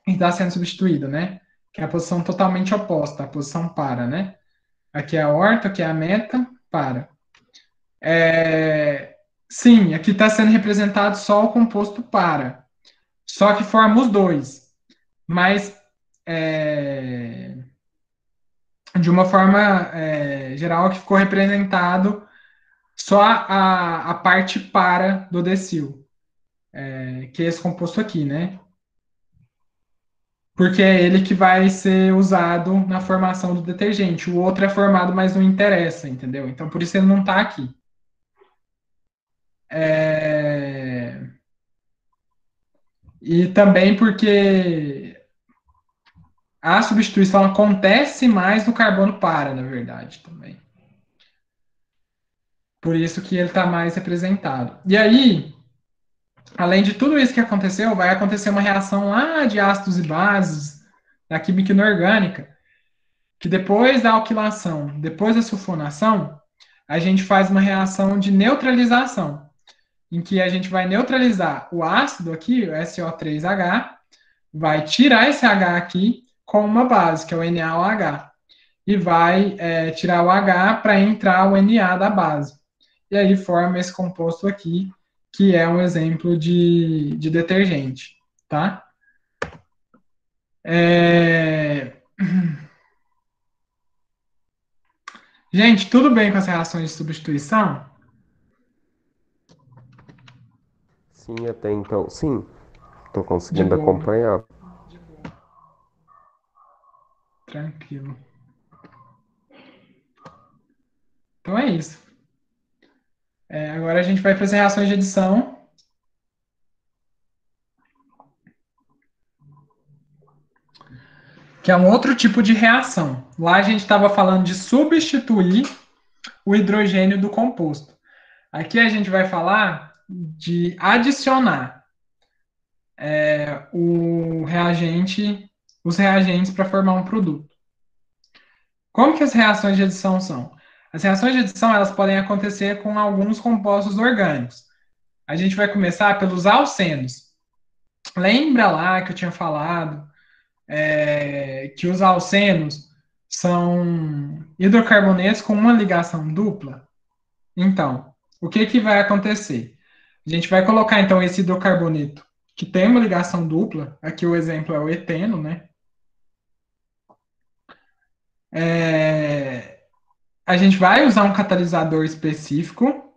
E está sendo substituído, né? Que é a posição totalmente oposta, a posição para, né? Aqui é a orto, aqui é a meta, para. Sim, aqui está sendo representado só o composto para, só que forma os dois, mas é, de uma forma geral que ficou representado só a parte para do decil, que é esse composto aqui, né? Porque é ele que vai ser usado na formação do detergente. O outro é formado, mas não interessa, entendeu? Então, por isso ele não está aqui. E também porque a substituição acontece mais no carbono para, na verdade, também. Por isso que ele está mais representado. E aí, além de tudo isso que aconteceu, vai acontecer uma reação lá de ácidos e bases da química inorgânica, que depois da alquilação, depois da sulfonação, a gente faz uma reação de neutralização, em que a gente vai neutralizar o ácido aqui, o SO3H, vai tirar esse H aqui com uma base, que é o NaOH, e vai tirar o H para entrar o Na da base. E aí forma esse composto aqui, que é um exemplo de detergente, tá? É... Gente, tudo bem com as reações de substituição? Sim, até então. Sim, tô De conseguindo boa, acompanhar. tranquilo. Então é isso. Agora a gente vai para as reações de adição, que é um outro tipo de reação. Lá a gente estava falando de substituir o hidrogênio do composto. Aqui a gente vai falar de adicionar o reagente, os reagentes para formar um produto. Como que as reações de adição são? As reações de adição elas podem acontecer com alguns compostos orgânicos. A gente vai começar pelos alcenos. Lembra lá que eu tinha falado que os alcenos são hidrocarbonetos com uma ligação dupla? Então, o que, que vai acontecer? A gente vai colocar, então, esse hidrocarboneto que tem uma ligação dupla. Aqui o exemplo é o eteno, né? A gente vai usar um catalisador específico,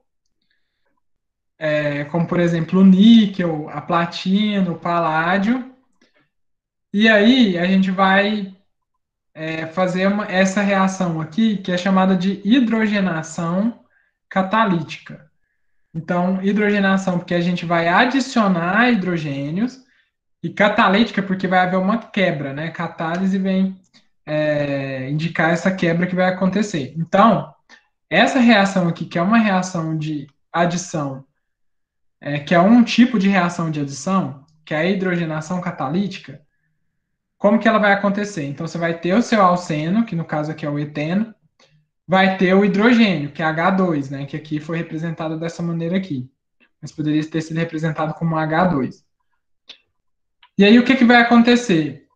como, por exemplo, o níquel, a platina, o paládio. E aí, a gente vai fazer essa reação aqui, que é chamada de hidrogenação catalítica. Então, hidrogenação, porque a gente vai adicionar hidrogênios, e catalítica, porque vai haver uma quebra, né? Catálise vem indicar essa quebra que vai acontecer. Então, essa reação aqui, que é uma reação de adição, que é um tipo de reação de adição, que é a hidrogenação catalítica, como que ela vai acontecer? Então, você vai ter o seu alceno, que no caso aqui é o eteno, vai ter o hidrogênio, que é H2, né? Que aqui foi representado dessa maneira aqui. Mas poderia ter sido representado como H2. E aí, o que, que vai acontecer?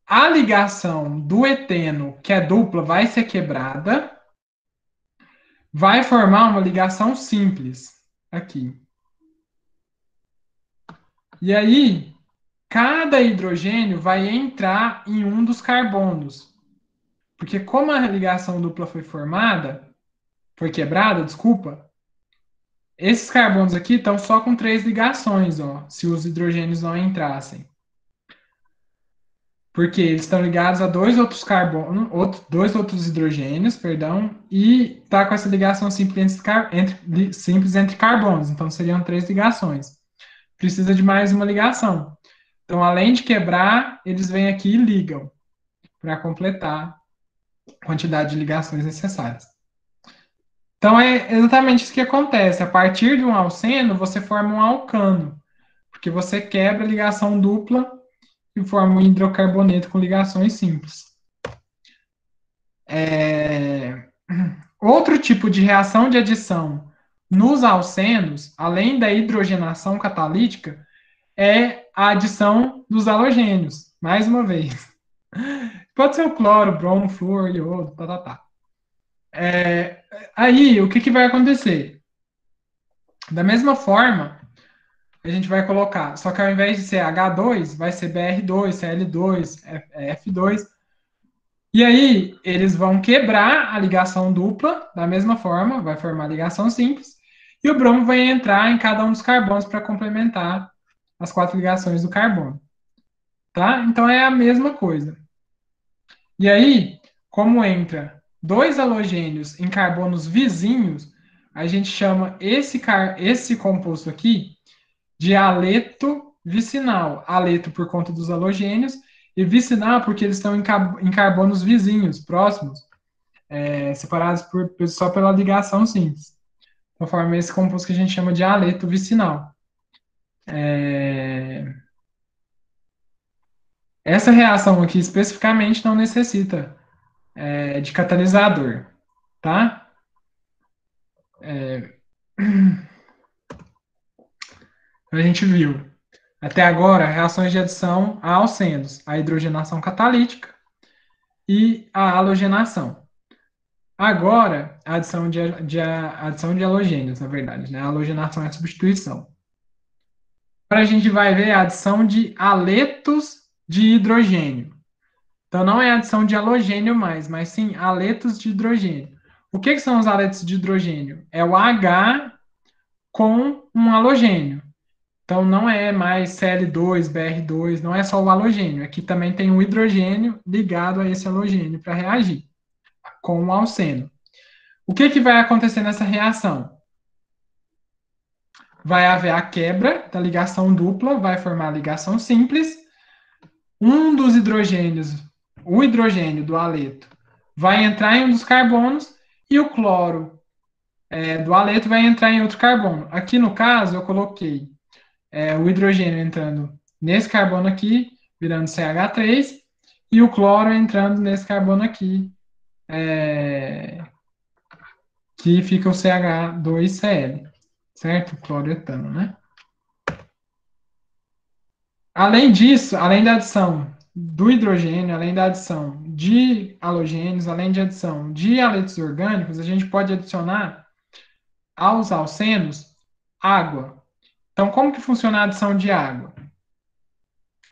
A ligação do eteno, que é dupla, vai ser quebrada, vai formar uma ligação simples aqui. E aí, cada hidrogênio vai entrar em um dos carbonos. Porque como a ligação dupla foi quebrada, desculpa, esses carbonos aqui estão só com três ligações, ó, se os hidrogênios não entrassem. Porque eles estão ligados a dois outros carbonos, dois outros hidrogênios, perdão, e tá com essa ligação simples entre carbonos. Então seriam três ligações. Precisa de mais uma ligação. Então, além de quebrar, eles vêm aqui e ligam para completar a quantidade de ligações necessárias. Então é exatamente isso que acontece. A partir de um alceno, você forma um alcano, porque você quebra a ligação dupla e forma um hidrocarboneto com ligações simples. Outro tipo de reação de adição nos alcenos, além da hidrogenação catalítica, é a adição dos halogênios. Mais uma vez. Pode ser o cloro, bromo, flúor, iodo, tá. Aí, o que, que vai acontecer? Da mesma forma, a gente vai colocar, só que ao invés de ser H2, vai ser BR2, CL2, F2. E aí, eles vão quebrar a ligação dupla, da mesma forma, vai formar ligação simples, e o bromo vai entrar em cada um dos carbonos para complementar as quatro ligações do carbono, tá? Então é a mesma coisa. E aí, como entra dois halogênios em carbonos vizinhos, a gente chama esse composto aqui de aleto vicinal. Aleto por conta dos halogênios e vicinal porque eles estão em carbonos vizinhos, próximos, separados só pela ligação simples. Então, forma esse composto que a gente chama de aleto vicinal. Essa reação aqui especificamente não necessita de catalisador, tá? A gente viu até agora reações de adição a alcenos, a hidrogenação catalítica e a halogenação. Agora, a adição de halogênios, na verdade, né? A halogenação é a substituição. Agora a gente vai ver a adição de aletos de hidrogênio. Então, não é adição de halogênio mais, mas sim aletos de hidrogênio. O que, que são os aletos de hidrogênio? É o H com um halogênio. Então, não é mais Cl2, Br2, não é só o halogênio. Aqui também tem um hidrogênio ligado a esse halogênio para reagir com o alceno. O que, que vai acontecer nessa reação? Vai haver a quebra da ligação dupla, vai formar a ligação simples. Um dos hidrogênios, o hidrogênio do aleto, vai entrar em um dos carbonos e o cloro do aleto vai entrar em outro carbono. Aqui no caso, eu coloquei o hidrogênio entrando nesse carbono aqui, virando CH3, e o cloro entrando nesse carbono aqui, que fica o CH2Cl, certo? Cloretano, né? Além disso, além da adição do hidrogênio, além da adição de halogênios, além de adição de haletos orgânicos, a gente pode adicionar aos alcenos água. Então, como que funciona a adição de água?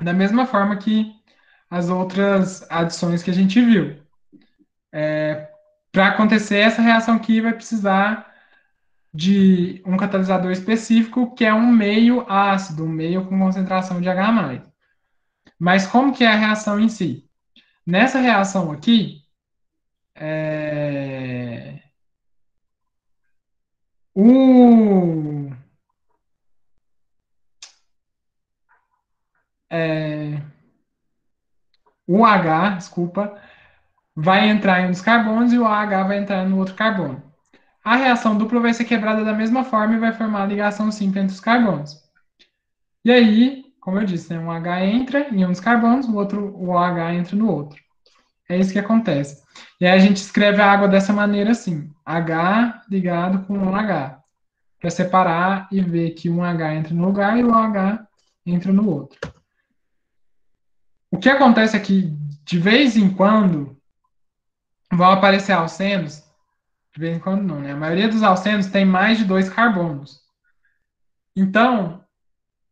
Da mesma forma que as outras adições que a gente viu. Para acontecer essa reação aqui, vai precisar de um catalisador específico, que é um meio ácido, um meio com concentração de H+. Mas como que é a reação em si? Nessa reação aqui, é, o, é, o H, desculpa, vai entrar em um dos carbonos e o AH vai entrar no outro carbono. A reação dupla vai ser quebrada da mesma forma e vai formar a ligação simples entre os carbonos. E aí, como eu disse, né, um H entra em um dos carbonos, o OH entra no outro. É isso que acontece. E aí a gente escreve a água dessa maneira assim: H ligado com OH, para separar e ver que um H entra no lugar e o OH entra no outro. O que acontece é que, de vez em quando, vão aparecer alcenos, de vez em quando não, né? A maioria dos alcenos tem mais de dois carbonos. Então,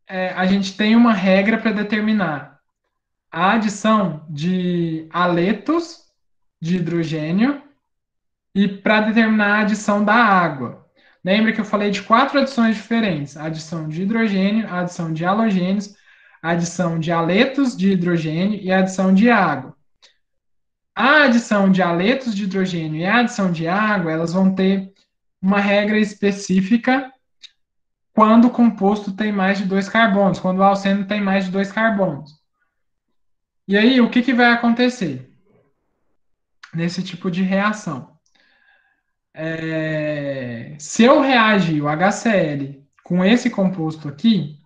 a gente tem uma regra para determinar a adição de aletos de hidrogênio e para determinar a adição da água. Lembra que eu falei de quatro adições diferentes: a adição de hidrogênio, a adição de halogênios, a adição de aletos de hidrogênio e a adição de água. A adição de aletos de hidrogênio e a adição de água, elas vão ter uma regra específica quando o composto tem mais de dois carbonos, quando o alceno tem mais de dois carbonos. E aí, o que, que vai acontecer nesse tipo de reação? Se eu reagir o HCl com esse composto aqui,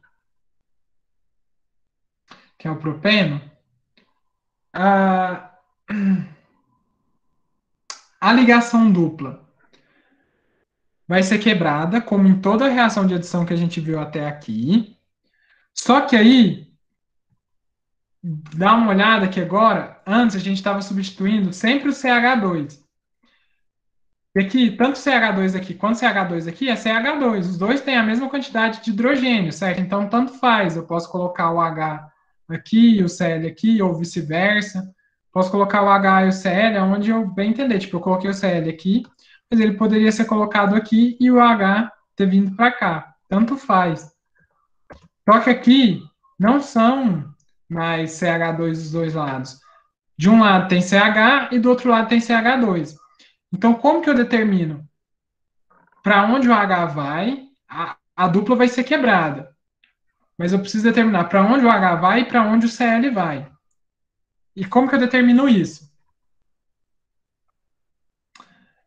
que é o propeno, a, a ligação dupla vai ser quebrada, como em toda reação de adição que a gente viu até aqui. Só que aí, dá uma olhada que agora, antes a gente estava substituindo sempre o CH2. E aqui, tanto CH2 aqui quanto CH2 aqui é CH2. Os dois têm a mesma quantidade de hidrogênio, certo? Então, tanto faz. Eu posso colocar o H aqui e o Cl aqui, ou vice-versa. Posso colocar o H e o Cl onde eu bem entender. Tipo, eu coloquei o Cl aqui, mas ele poderia ser colocado aqui e o H ter vindo para cá. Tanto faz. Só que aqui não são mais CH2 dos dois lados. De um lado tem CH e do outro lado tem CH2. Então, como que eu determino para onde o H vai? A dupla vai ser quebrada. Mas eu preciso determinar para onde o H vai e para onde o Cl vai. E como que eu determino isso?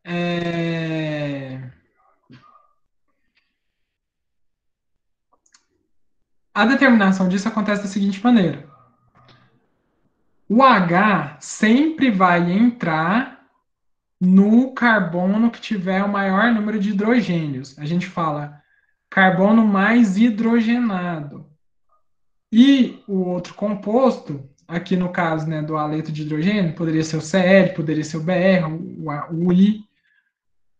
É... A determinação disso acontece da seguinte maneira. O H sempre vai entrar no carbono que tiver o maior número de hidrogênios. A gente fala carbono mais hidrogenado. E o outro composto, aqui no caso, né, do haleto de hidrogênio, poderia ser o Cl, poderia ser o Br, o I,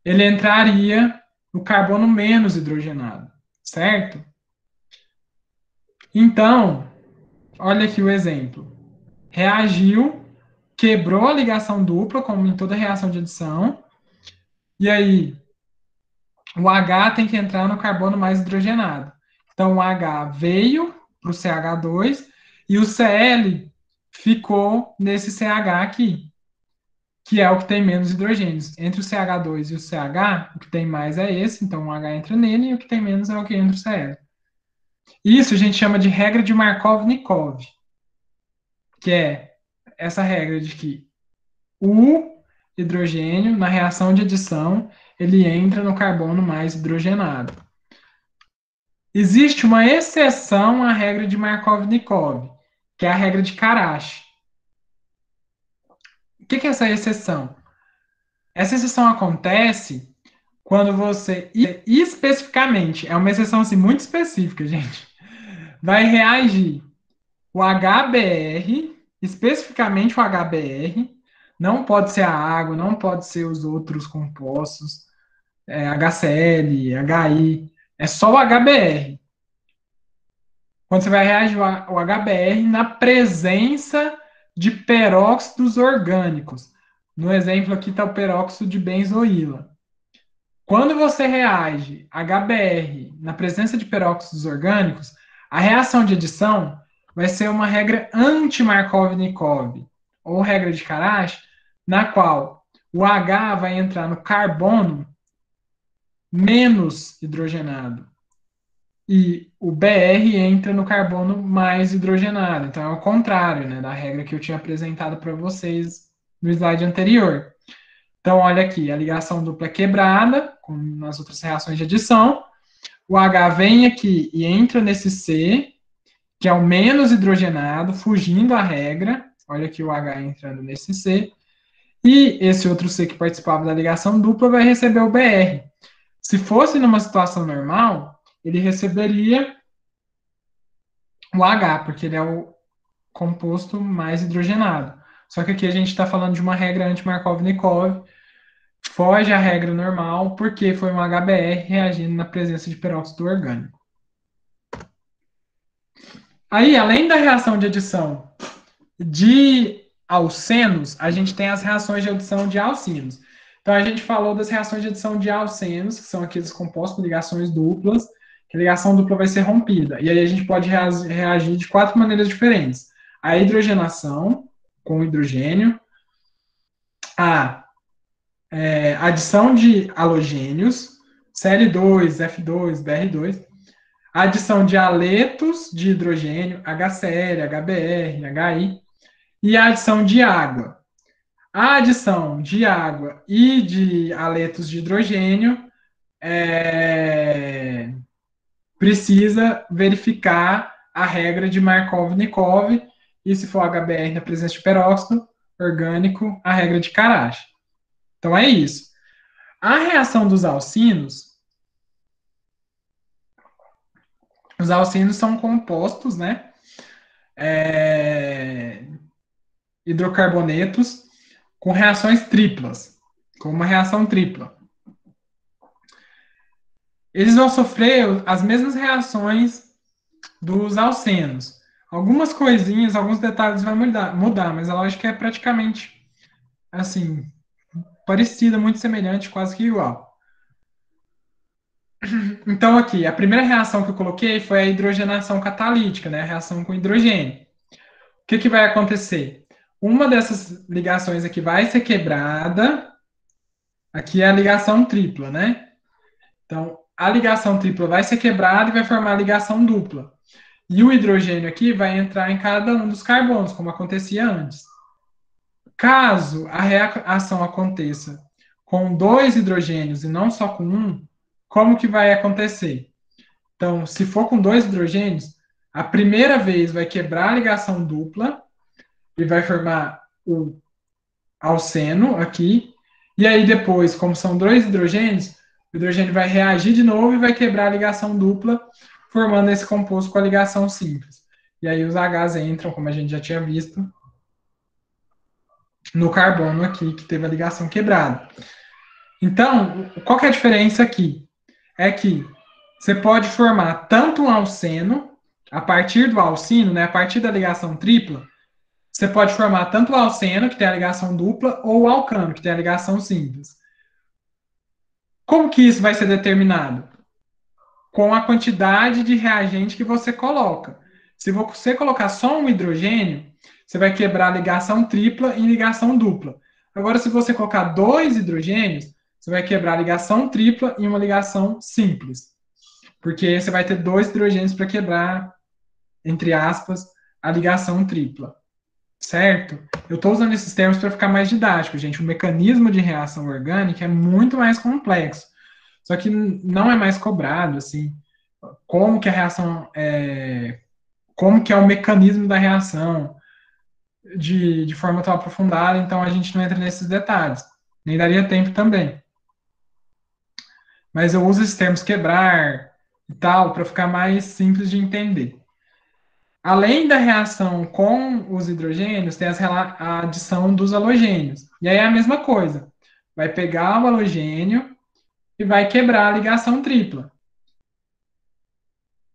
ele entraria no carbono menos hidrogenado, certo? Então, olha aqui o exemplo. Reagiu, quebrou a ligação dupla, como em toda reação de adição, e aí o H tem que entrar no carbono mais hidrogenado. Então, o H veio para o CH2 e o Cl ficou nesse CH aqui, que é o que tem menos hidrogênios. Entre o CH2 e o CH, o que tem mais é esse, então o H entra nele, e o que tem menos é o que entra o Cl. Isso a gente chama de regra de Markov-Nikov, que é essa regra de que o hidrogênio, na reação de adição, ele entra no carbono mais hidrogenado. Existe uma exceção à regra de Markov-Nikov, que é a regra de Karash. O que é essa exceção? Essa exceção acontece quando você, especificamente, é uma exceção assim, muito específica, gente, vai reagir o HBr, especificamente o HBr, não pode ser a água, não pode ser os outros compostos, HCl, HI, é só o HBr. Quando você vai reagir o HBr na presença de peróxidos orgânicos. No exemplo aqui está o peróxido de benzoíla. Quando você reage HBr na presença de peróxidos orgânicos, a reação de adição vai ser uma regra anti-Markov-Nikov, ou regra de Karash, na qual o H vai entrar no carbono menos hidrogenado e o Br entra no carbono mais hidrogenado. Então é o contrário, né, da regra que eu tinha apresentado para vocês no slide anterior. Então, olha aqui, a ligação dupla é quebrada, como nas outras reações de adição. O H vem aqui e entra nesse C, que é o menos hidrogenado, fugindo a regra. Olha aqui o H entrando nesse C. E esse outro C que participava da ligação dupla vai receber o Br. Se fosse numa situação normal, ele receberia o H, porque ele é o composto mais hidrogenado. Só que aqui a gente está falando de uma regra anti-Markov-Nikov, foge à regra normal, porque foi um HBr reagindo na presença de peróxido orgânico. Aí, além da reação de adição de alcenos, a gente tem as reações de adição de alcinos. Então, a gente falou das reações de adição de alcenos, que são aqueles compostos com ligações duplas, que a ligação dupla vai ser rompida. E aí a gente pode reagir de 4 maneiras diferentes. A hidrogenação, com hidrogênio, a adição de halogênios, Cl2, F2, Br2, a adição de haletos de hidrogênio, HCl, HBr, HI, e a adição de água. A adição de água e de haletos de hidrogênio precisa verificar a regra de Markov-Nikov, e se for HBr na presença de peróxido orgânico, a regra de Karash. Então é isso. A reação dos alcinos, os alcinos são compostos, né? Hidrocarbonetos com reações triplas. como uma reação tripla. Eles vão sofrer as mesmas reações dos alcenos. Algumas coisinhas, alguns detalhes vão mudar, mas a lógica é praticamente assim, parecida, muito semelhante, quase que igual. Então, aqui, a primeira reação que eu coloquei foi a hidrogenação catalítica, né? A reação com hidrogênio. O que vai acontecer? Uma dessas ligações aqui vai ser quebrada. Aqui é a ligação tripla, né? Então, a ligação tripla vai ser quebrada e vai formar a ligação dupla. E o hidrogênio aqui vai entrar em cada um dos carbonos, como acontecia antes. Caso a reação aconteça com 2 hidrogênios e não só com um, como que vai acontecer? Então, se for com 2 hidrogênios, a primeira vez vai quebrar a ligação dupla e vai formar o alceno aqui. E aí depois, como são 2 hidrogênios, o hidrogênio vai reagir de novo e vai quebrar a ligação dupla, formando esse composto com a ligação simples. E aí os Hs entram, como a gente já tinha visto, no carbono aqui, que teve a ligação quebrada. Então, qual que é a diferença aqui? É que você pode formar tanto um alceno, a partir do alcino, né, a partir da ligação tripla, você pode formar tanto o alceno, que tem a ligação dupla, ou o alcano, que tem a ligação simples. Como que isso vai ser determinado? Com a quantidade de reagente que você coloca. Se você colocar só um hidrogênio, você vai quebrar a ligação tripla em ligação dupla. Agora, se você colocar 2 hidrogênios, você vai quebrar a ligação tripla em uma ligação simples. Porque você vai ter 2 hidrogênios para quebrar, entre aspas, a ligação tripla. Certo? Eu estou usando esses termos para ficar mais didático, gente. O mecanismo de reação orgânica é muito mais complexo. Só que não é mais cobrado, assim, como que a reação como que é o mecanismo da reação de forma tão aprofundada, então a gente não entra nesses detalhes. Nem daria tempo também. Mas eu uso esses termos quebrar e tal, para ficar mais simples de entender. Além da reação com os hidrogênios, tem a adição dos halogênios. E aí é a mesma coisa. Vai pegar o halogênio e vai quebrar a ligação tripla.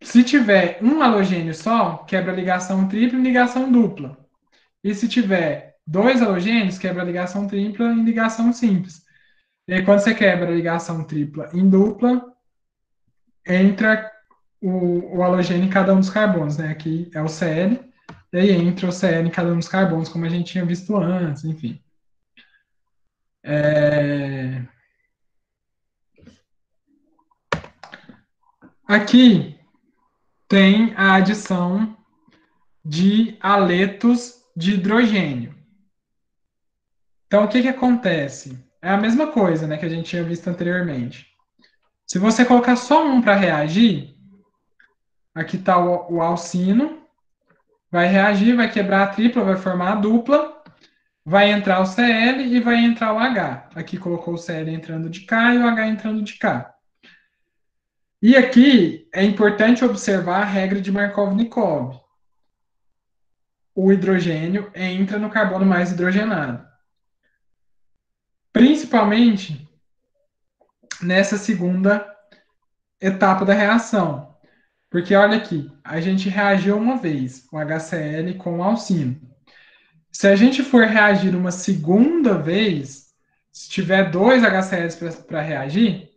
Se tiver um halogênio só, quebra a ligação tripla em ligação dupla. E se tiver 2 halogênios, quebra a ligação tripla em ligação simples. E aí, quando você quebra a ligação tripla em dupla, entra o halogênio em cada um dos carbonos, né? Aqui é o Cl, e aí entra o Cl em cada um dos carbonos, como a gente tinha visto antes, enfim. Aqui tem a adição de haletos de hidrogênio. Então, o que acontece? É a mesma coisa, né, que a gente tinha visto anteriormente. Se você colocar só um para reagir, aqui está o alcino, vai reagir, vai quebrar a tripla, vai formar a dupla, vai entrar o Cl e vai entrar o H. Aqui colocou o Cl entrando de cá e o H entrando de cá. E aqui é importante observar a regra de Markov-Nikov. O hidrogênio entra no carbono mais hidrogenado. Principalmente nessa segunda etapa da reação. Porque olha aqui, a gente reagiu uma vez, o HCl com o alcino. Se a gente for reagir uma segunda vez, se tiver 2 HCls para reagir,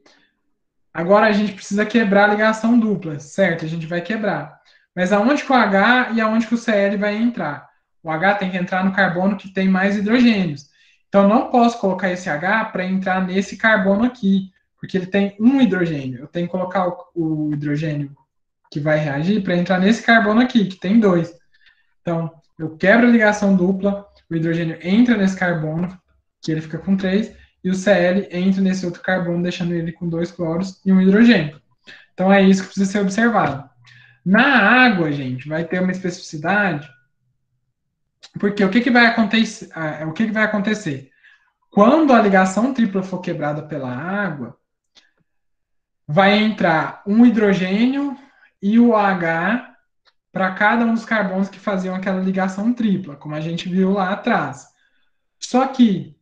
agora a gente precisa quebrar a ligação dupla, certo? A gente vai quebrar. Mas aonde que o H e aonde que o Cl vai entrar? O H tem que entrar no carbono que tem mais hidrogênios. Então, não posso colocar esse H para entrar nesse carbono aqui, porque ele tem um hidrogênio. Eu tenho que colocar o hidrogênio que vai reagir para entrar nesse carbono aqui, que tem 2. Então, eu quebro a ligação dupla, o hidrogênio entra nesse carbono, que ele fica com 3, e o Cl entra nesse outro carbono, deixando ele com 2 cloros e um hidrogênio. Então, é isso que precisa ser observado. Na água, gente, vai ter uma especificidade, porque o que vai acontecer? O que vai acontecer? Quando a ligação tripla for quebrada pela água, vai entrar um hidrogênio e o H para cada um dos carbonos que faziam aquela ligação tripla, como a gente viu lá atrás. Só que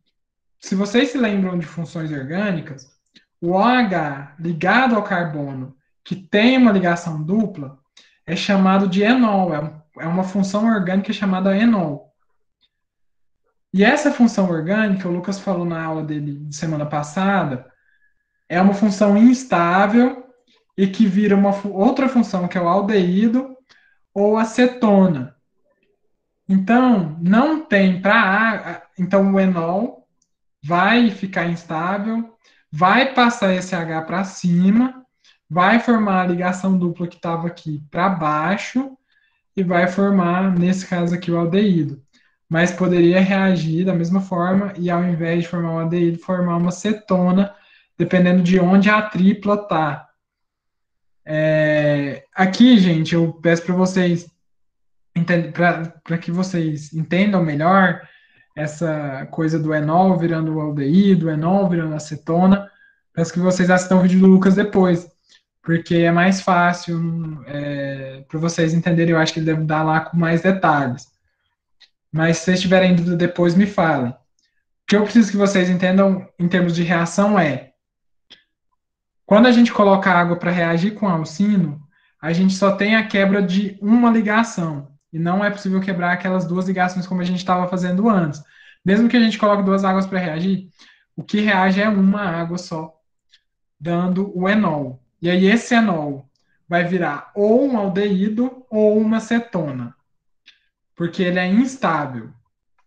se vocês se lembram de funções orgânicas, o OH ligado ao carbono que tem uma ligação dupla é chamado de enol, é uma função orgânica chamada enol. E essa função orgânica, o Lucas falou na aula dele de semana passada, é uma função instável e que vira uma outra função, que é o aldeído ou acetona. Então, não tem para. Então, o enol vai ficar instável, vai passar esse H para cima, vai formar a ligação dupla que estava aqui para baixo e vai formar, nesse caso aqui, o aldeído. Mas poderia reagir da mesma forma e, ao invés de formar um aldeído, formar uma cetona, dependendo de onde a tripla está. Aqui, gente, eu peço para vocês, para que vocês entendam melhor essa coisa do enol virando o aldeído, enol virando acetona. Peço que vocês assistam o vídeo do Lucas depois, porque é mais fácil para vocês entenderem. Eu acho que ele deve dar lá com mais detalhes. Mas se vocês tiverem dúvida depois, me falem. O que eu preciso que vocês entendam em termos de reação é: quando a gente coloca água para reagir com alcino, a gente só tem a quebra de uma ligação. E não é possível quebrar aquelas duas ligações como a gente estava fazendo antes. Mesmo que a gente coloque duas águas para reagir, o que reage é uma água só, dando o enol. E aí esse enol vai virar ou um aldeído ou uma cetona, porque ele é instável.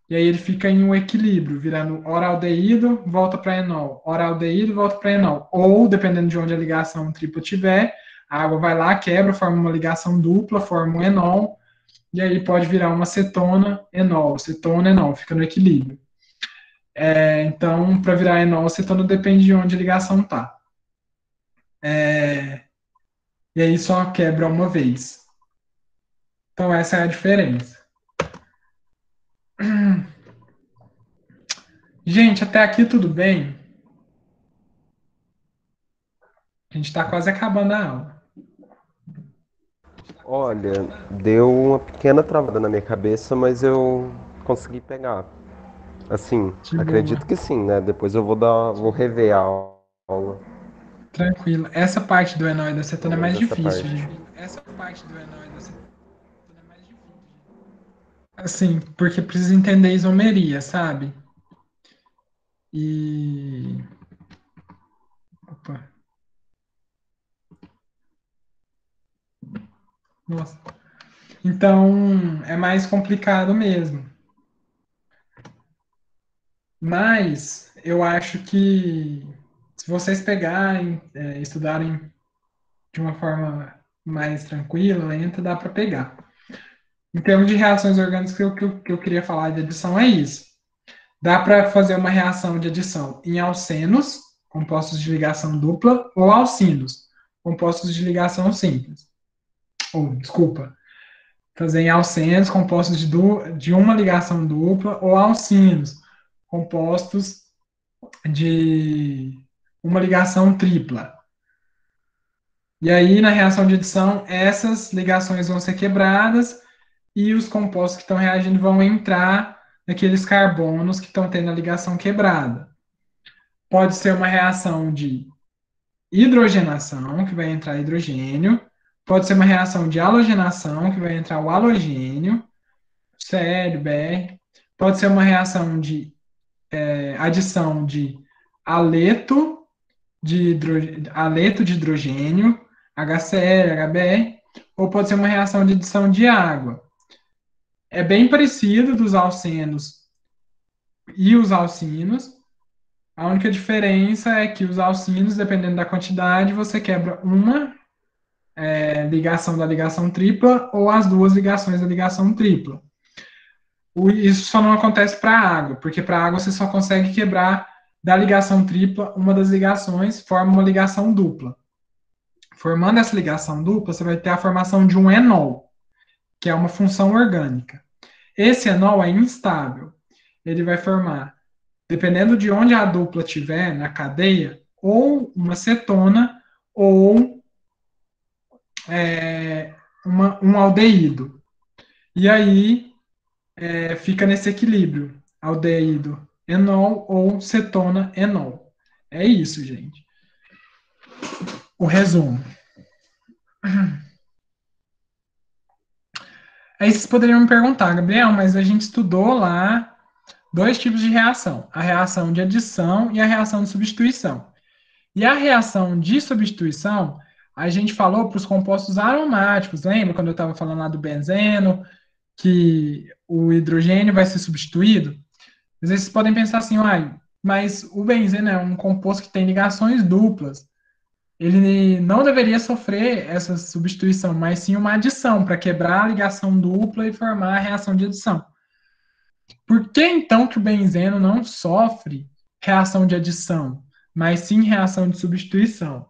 E aí ele fica em um equilíbrio, virando ora aldeído, volta para enol, ora aldeído, volta para enol. Ou, dependendo de onde a ligação tripla tiver, a água vai lá, quebra, forma uma ligação dupla, forma um enol, e aí pode virar uma cetona, enol, fica no equilíbrio. Então, para virar enol, cetona depende de onde a ligação está. E aí só quebra uma vez. Então, essa é a diferença. Gente, até aqui tudo bem? A gente está quase acabando a aula. Olha, deu uma pequena travada na minha cabeça, mas eu consegui pegar. Assim, De boa. acredito que sim, né? Depois eu vou rever a aula, Tranquilo. Essa parte do enol e da pelo cetona é menos mais essa difícil, parte. gente. Essa parte do enol e da cetona é mais difícil, gente. Assim, porque precisa entender isomeria, sabe? E. Opa, nossa. Então, é mais complicado mesmo. Mas, eu acho que se vocês pegarem, estudarem de uma forma mais tranquila, lenta, dá para pegar. Em termos de reações orgânicas, que eu queria falar de adição é isso. Dá para fazer uma reação de adição em alcenos, compostos de ligação dupla, ou alcinos, compostos de ligação simples. Ou, desculpa, fazer em alcenos, compostos de uma ligação dupla, ou alcinos, compostos de uma ligação tripla. E aí, na reação de adição, essas ligações vão ser quebradas e os compostos que estão reagindo vão entrar naqueles carbonos que estão tendo a ligação quebrada. Pode ser uma reação de hidrogenação, que vai entrar hidrogênio. Pode ser uma reação de halogenação, que vai entrar o halogênio, Cl, Br. Pode ser uma reação de adição de aleto aleto de hidrogênio, HCl, HBr. Ou pode ser uma reação de adição de água. É bem parecido dos alcenos e os alcinos. A única diferença é que os alcinos, dependendo da quantidade, você quebra uma ligação da ligação tripla ou as duas ligações da ligação tripla. Isso só não acontece para a água, porque para a água você só consegue quebrar da ligação tripla uma das ligações, forma uma ligação dupla. Formando essa ligação dupla, você vai ter a formação de um enol, que é uma função orgânica. Esse enol é instável. Ele vai formar, dependendo de onde a dupla estiver na cadeia, ou uma cetona ou um aldeído. E aí fica nesse equilíbrio. Aldeído enol ou cetona enol. É isso, gente. O resumo. Aí vocês poderiam me perguntar, Gabriel, mas a gente estudou lá dois tipos de reação: a reação de adição e a reação de substituição. E a reação de substituição, a gente falou para os compostos aromáticos. Lembra quando eu estava falando lá do benzeno, que o hidrogênio vai ser substituído? Às vezes vocês podem pensar assim, mas o benzeno é um composto que tem ligações duplas. Ele não deveria sofrer essa substituição, mas sim uma adição para quebrar a ligação dupla e formar a reação de adição. Por que então que o benzeno não sofre reação de adição, mas sim reação de substituição?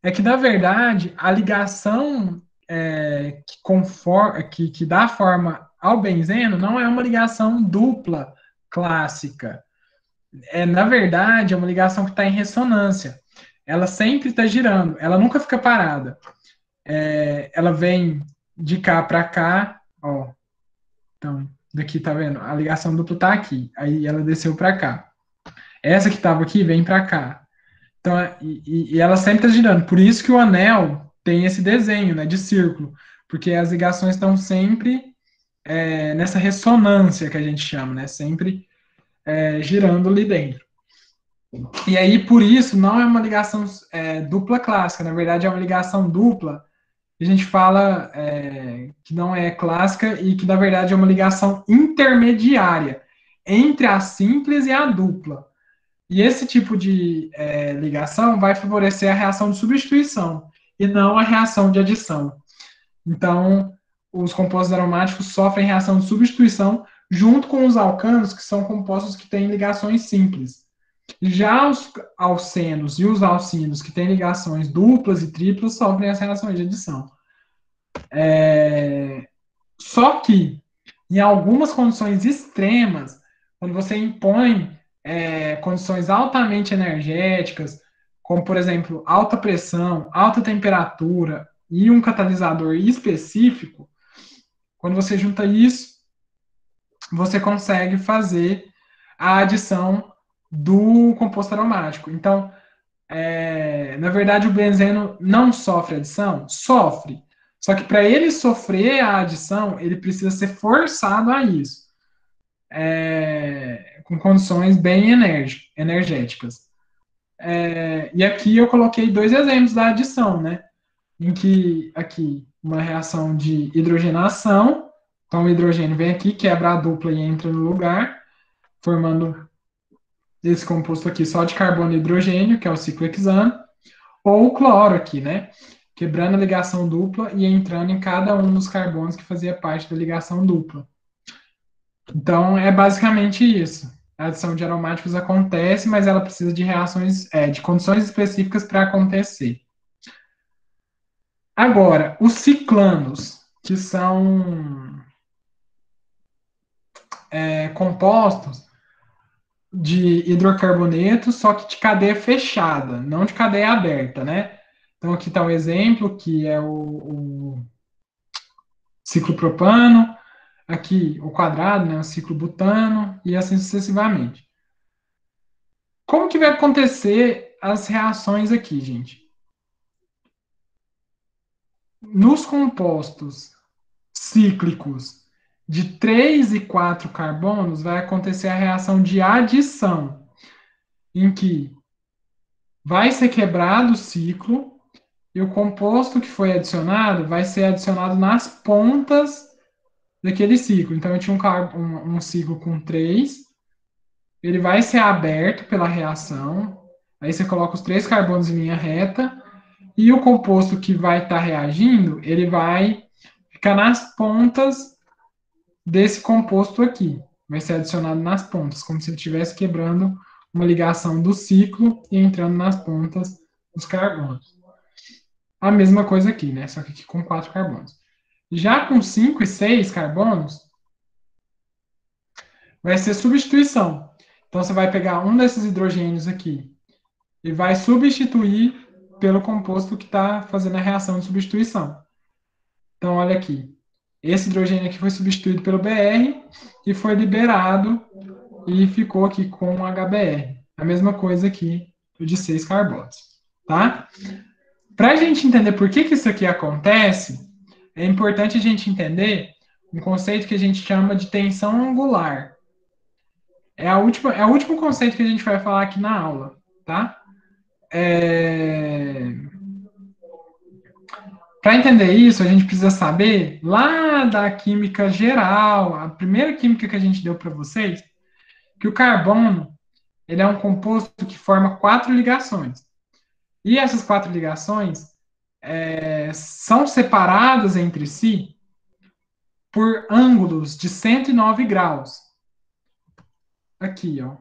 É que, na verdade, a ligação que dá forma ao benzeno não é uma ligação dupla clássica. Na verdade, é uma ligação que está em ressonância. Ela sempre está girando, ela nunca fica parada. Ela vem de cá para cá, ó. Então, daqui tá vendo? A ligação dupla tá aqui. Aí ela desceu para cá. Essa que estava aqui vem para cá. Então, e ela sempre está girando. Por isso que o anel tem esse desenho, né, de círculo, porque as ligações estão sempre nessa ressonância que a gente chama, né, sempre girando ali dentro. E aí, por isso, não é uma ligação dupla clássica. Na verdade, é uma ligação dupla que a gente fala que não é clássica e que, na verdade, é uma ligação intermediária entre a simples e a dupla. E esse tipo de ligação vai favorecer a reação de substituição e não a reação de adição. Então, os compostos aromáticos sofrem reação de substituição junto com os alcanos, que são compostos que têm ligações simples. Já os alcenos e os alcinos, que têm ligações duplas e triplas, sofrem as reações de adição. Só que, em algumas condições extremas, quando você impõe condições altamente energéticas, como, por exemplo, alta pressão, alta temperatura e um catalisador específico, quando você junta isso, você consegue fazer a adição do composto aromático. Então, na verdade, o benzeno não sofre adição? Sofre. Só que para ele sofrer a adição, ele precisa ser forçado a isso, com condições bem energéticas. E aqui eu coloquei dois exemplos da adição, né? Em que aqui uma reação de hidrogenação, então o hidrogênio vem aqui, quebra a dupla e entra no lugar, formando esse composto aqui só de carbono e hidrogênio, que é o ciclo hexano, ou o cloro aqui, né? Quebrando a ligação dupla e entrando em cada um dos carbonos que fazia parte da ligação dupla. Então, é basicamente isso. A adição de aromáticos acontece, mas ela precisa de reações, de condições específicas para acontecer. Agora, os ciclanos, que são compostos de hidrocarboneto, só que de cadeia fechada, não de cadeia aberta, né? Então, aqui está o exemplo, que é o ciclo propano, aqui o quadrado, né, o ciclo butano, e assim sucessivamente. Como que vai acontecer as reações aqui, gente? Nos compostos cíclicos de 3 e 4 carbonos, vai acontecer a reação de adição, em que vai ser quebrado o ciclo e o composto que foi adicionado vai ser adicionado nas pontas daquele ciclo. Então, eu tinha um ciclo com 3, ele vai ser aberto pela reação, aí você coloca os 3 carbonos em linha reta, e o composto que vai estar reagindo, ele vai ficar nas pontas desse composto aqui. Vai ser adicionado nas pontas, como se ele estivesse quebrando uma ligação do ciclo e entrando nas pontas dos carbonos. A mesma coisa aqui, né? Só que aqui com 4 carbonos. Já com 5 e 6 carbonos, vai ser substituição. Então, você vai pegar um desses hidrogênios aqui e vai substituir pelo composto que está fazendo a reação de substituição. Então, olha aqui. Esse hidrogênio aqui foi substituído pelo Br e foi liberado e ficou aqui com HBr. A mesma coisa aqui o de 6 carbonos, tá? Para a gente entender por que isso aqui acontece, é importante a gente entender um conceito que a gente chama de tensão angular. É o último conceito que a gente vai falar aqui na aula, tá? Para entender isso, a gente precisa saber lá da química geral, a primeira química que a gente deu para vocês, que o carbono ele é um composto que forma 4 ligações. E essas 4 ligações são separadas entre si por ângulos de 109 graus. Aqui, ó.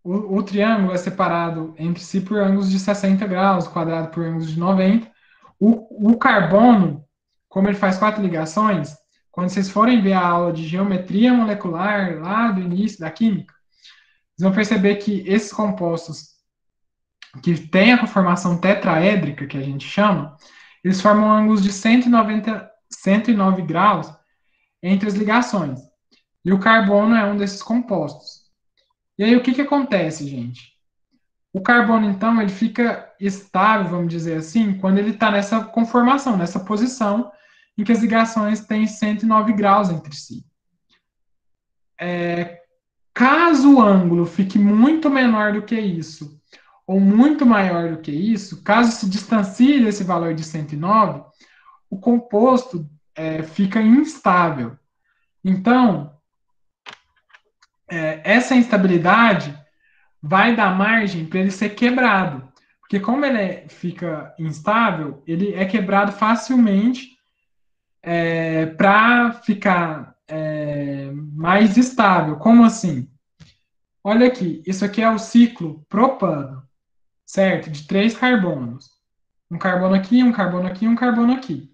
O triângulo é separado entre si por ângulos de 60 graus, o quadrado por ângulos de 90. O carbono, como ele faz 4 ligações, quando vocês forem ver a aula de geometria molecular, lá do início da química, vocês vão perceber que esses compostos que têm a conformação tetraédrica, que a gente chama, eles formam ângulos de 109 graus entre as ligações. E o carbono é um desses compostos. E aí, o que acontece, gente? O carbono, então, ele fica estável, vamos dizer assim, quando ele está nessa conformação, nessa posição em que as ligações têm 109 graus entre si. Caso o ângulo fique muito menor do que isso, ou muito maior do que isso, caso se distancie desse valor de 109, o composto fica instável. Então, essa instabilidade vai dar margem para ele ser quebrado. Porque como ele fica instável, ele é quebrado facilmente para ficar mais estável. Como assim? Olha aqui, isso aqui é o ciclo propano, certo? De 3 carbonos. Um carbono aqui, um carbono aqui, um carbono aqui.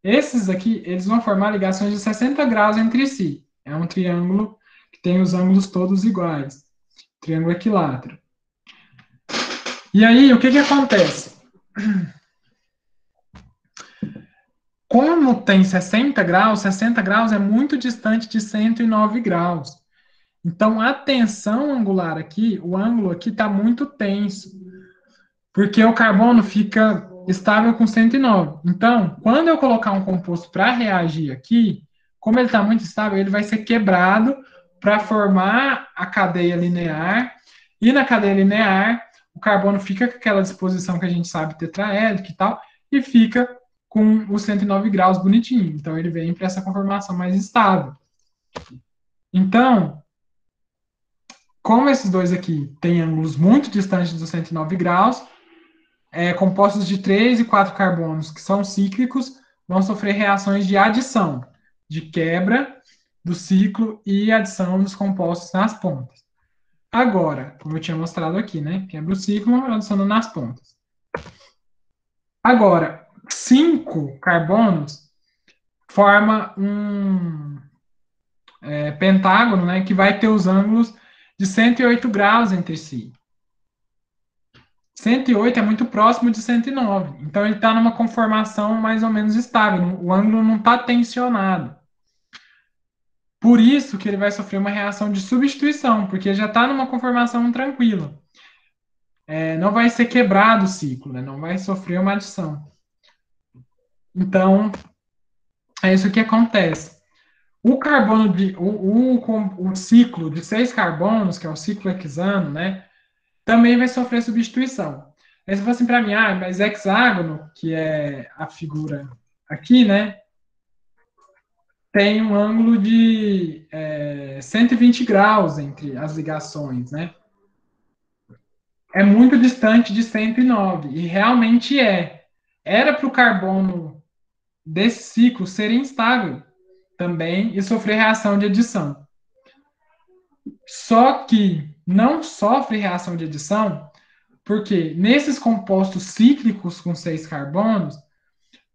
Esses aqui, eles vão formar ligações de 60 graus entre si. É um triângulo que tem os ângulos todos iguais. Triângulo equilátero. E aí, o que acontece? Como tem 60 graus é muito distante de 109 graus. Então, a tensão angular aqui, o ângulo aqui está muito tenso, porque o carbono fica estável com 109. Então, quando eu colocar um composto para reagir aqui, como ele está muito estável, ele vai ser quebrado para formar a cadeia linear, e na cadeia linear, o carbono fica com aquela disposição que a gente sabe tetraédrica e tal, e fica com os 109 graus bonitinho. Então, ele vem para essa conformação mais estável. Então, como esses dois aqui têm ângulos muito distantes dos 109 graus, compostos de 3 e 4 carbonos que são cíclicos vão sofrer reações de adição, de quebra do ciclo e adição dos compostos nas pontas. Agora, como eu tinha mostrado aqui, né? Quebra o ciclo, adiciona nas pontas. Agora, 5 carbonos forma um pentágono, né? Que vai ter os ângulos de 108 graus entre si. 108 é muito próximo de 109. Então, ele está numa conformação mais ou menos estável. O ângulo não está tensionado. Por isso que ele vai sofrer uma reação de substituição, porque já está numa conformação tranquila. Não vai ser quebrado o ciclo, né? Não vai sofrer uma adição. Então, é isso que acontece. O carbono o ciclo de 6 carbonos, que é o ciclo hexano, né? Também vai sofrer substituição. Aí você fala assim para mim, mas hexágono, que é a figura aqui, né? Tem um ângulo de 120 graus entre as ligações, né? É muito distante de 109, e realmente é. Era para o carbono desse ciclo ser instável também e sofrer reação de adição. Só que não sofre reação de adição porque nesses compostos cíclicos com 6 carbonos,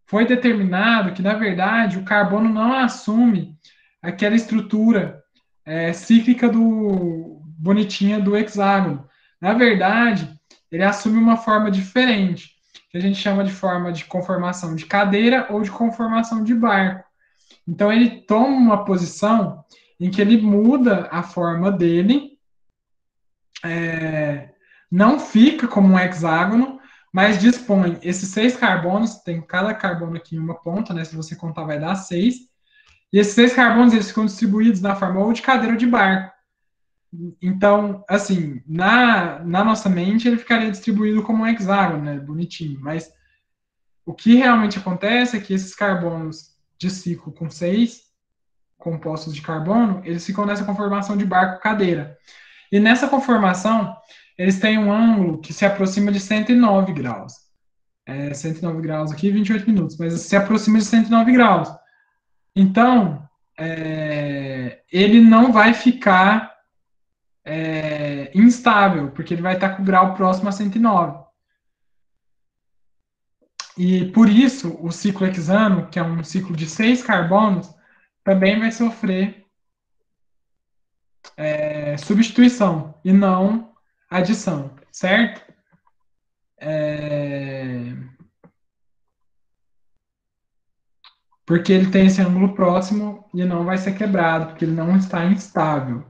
foi determinado que, na verdade, o carbono não assume aquela estrutura cíclica bonitinha do hexágono. Na verdade, ele assume uma forma diferente, que a gente chama de forma de conformação de cadeira ou de conformação de barco. Então, ele toma uma posição em que ele muda a forma dele, não fica como um hexágono, mas dispõe esses 6 carbonos, tem cada carbono aqui em uma ponta, né? Se você contar, vai dar 6. E esses 6 carbonos, eles ficam distribuídos na forma ou de cadeira ou de barco. Então, assim, na nossa mente, ele ficaria distribuído como um hexágono, né? Bonitinho. Mas o que realmente acontece é que esses carbonos de ciclo com 6 compostos de carbono, eles ficam nessa conformação de barco-cadeira. E nessa conformação, eles têm um ângulo que se aproxima de 109 graus. 109 graus aqui, 28 minutos, mas se aproxima de 109 graus. Então, ele não vai ficar instável, porque ele vai estar com o grau próximo a 109. E por isso, o ciclo hexano, que é um ciclo de 6 carbonos, também vai sofrer substituição e não adição, certo? Porque ele tem esse ângulo próximo e não vai ser quebrado, porque ele não está instável.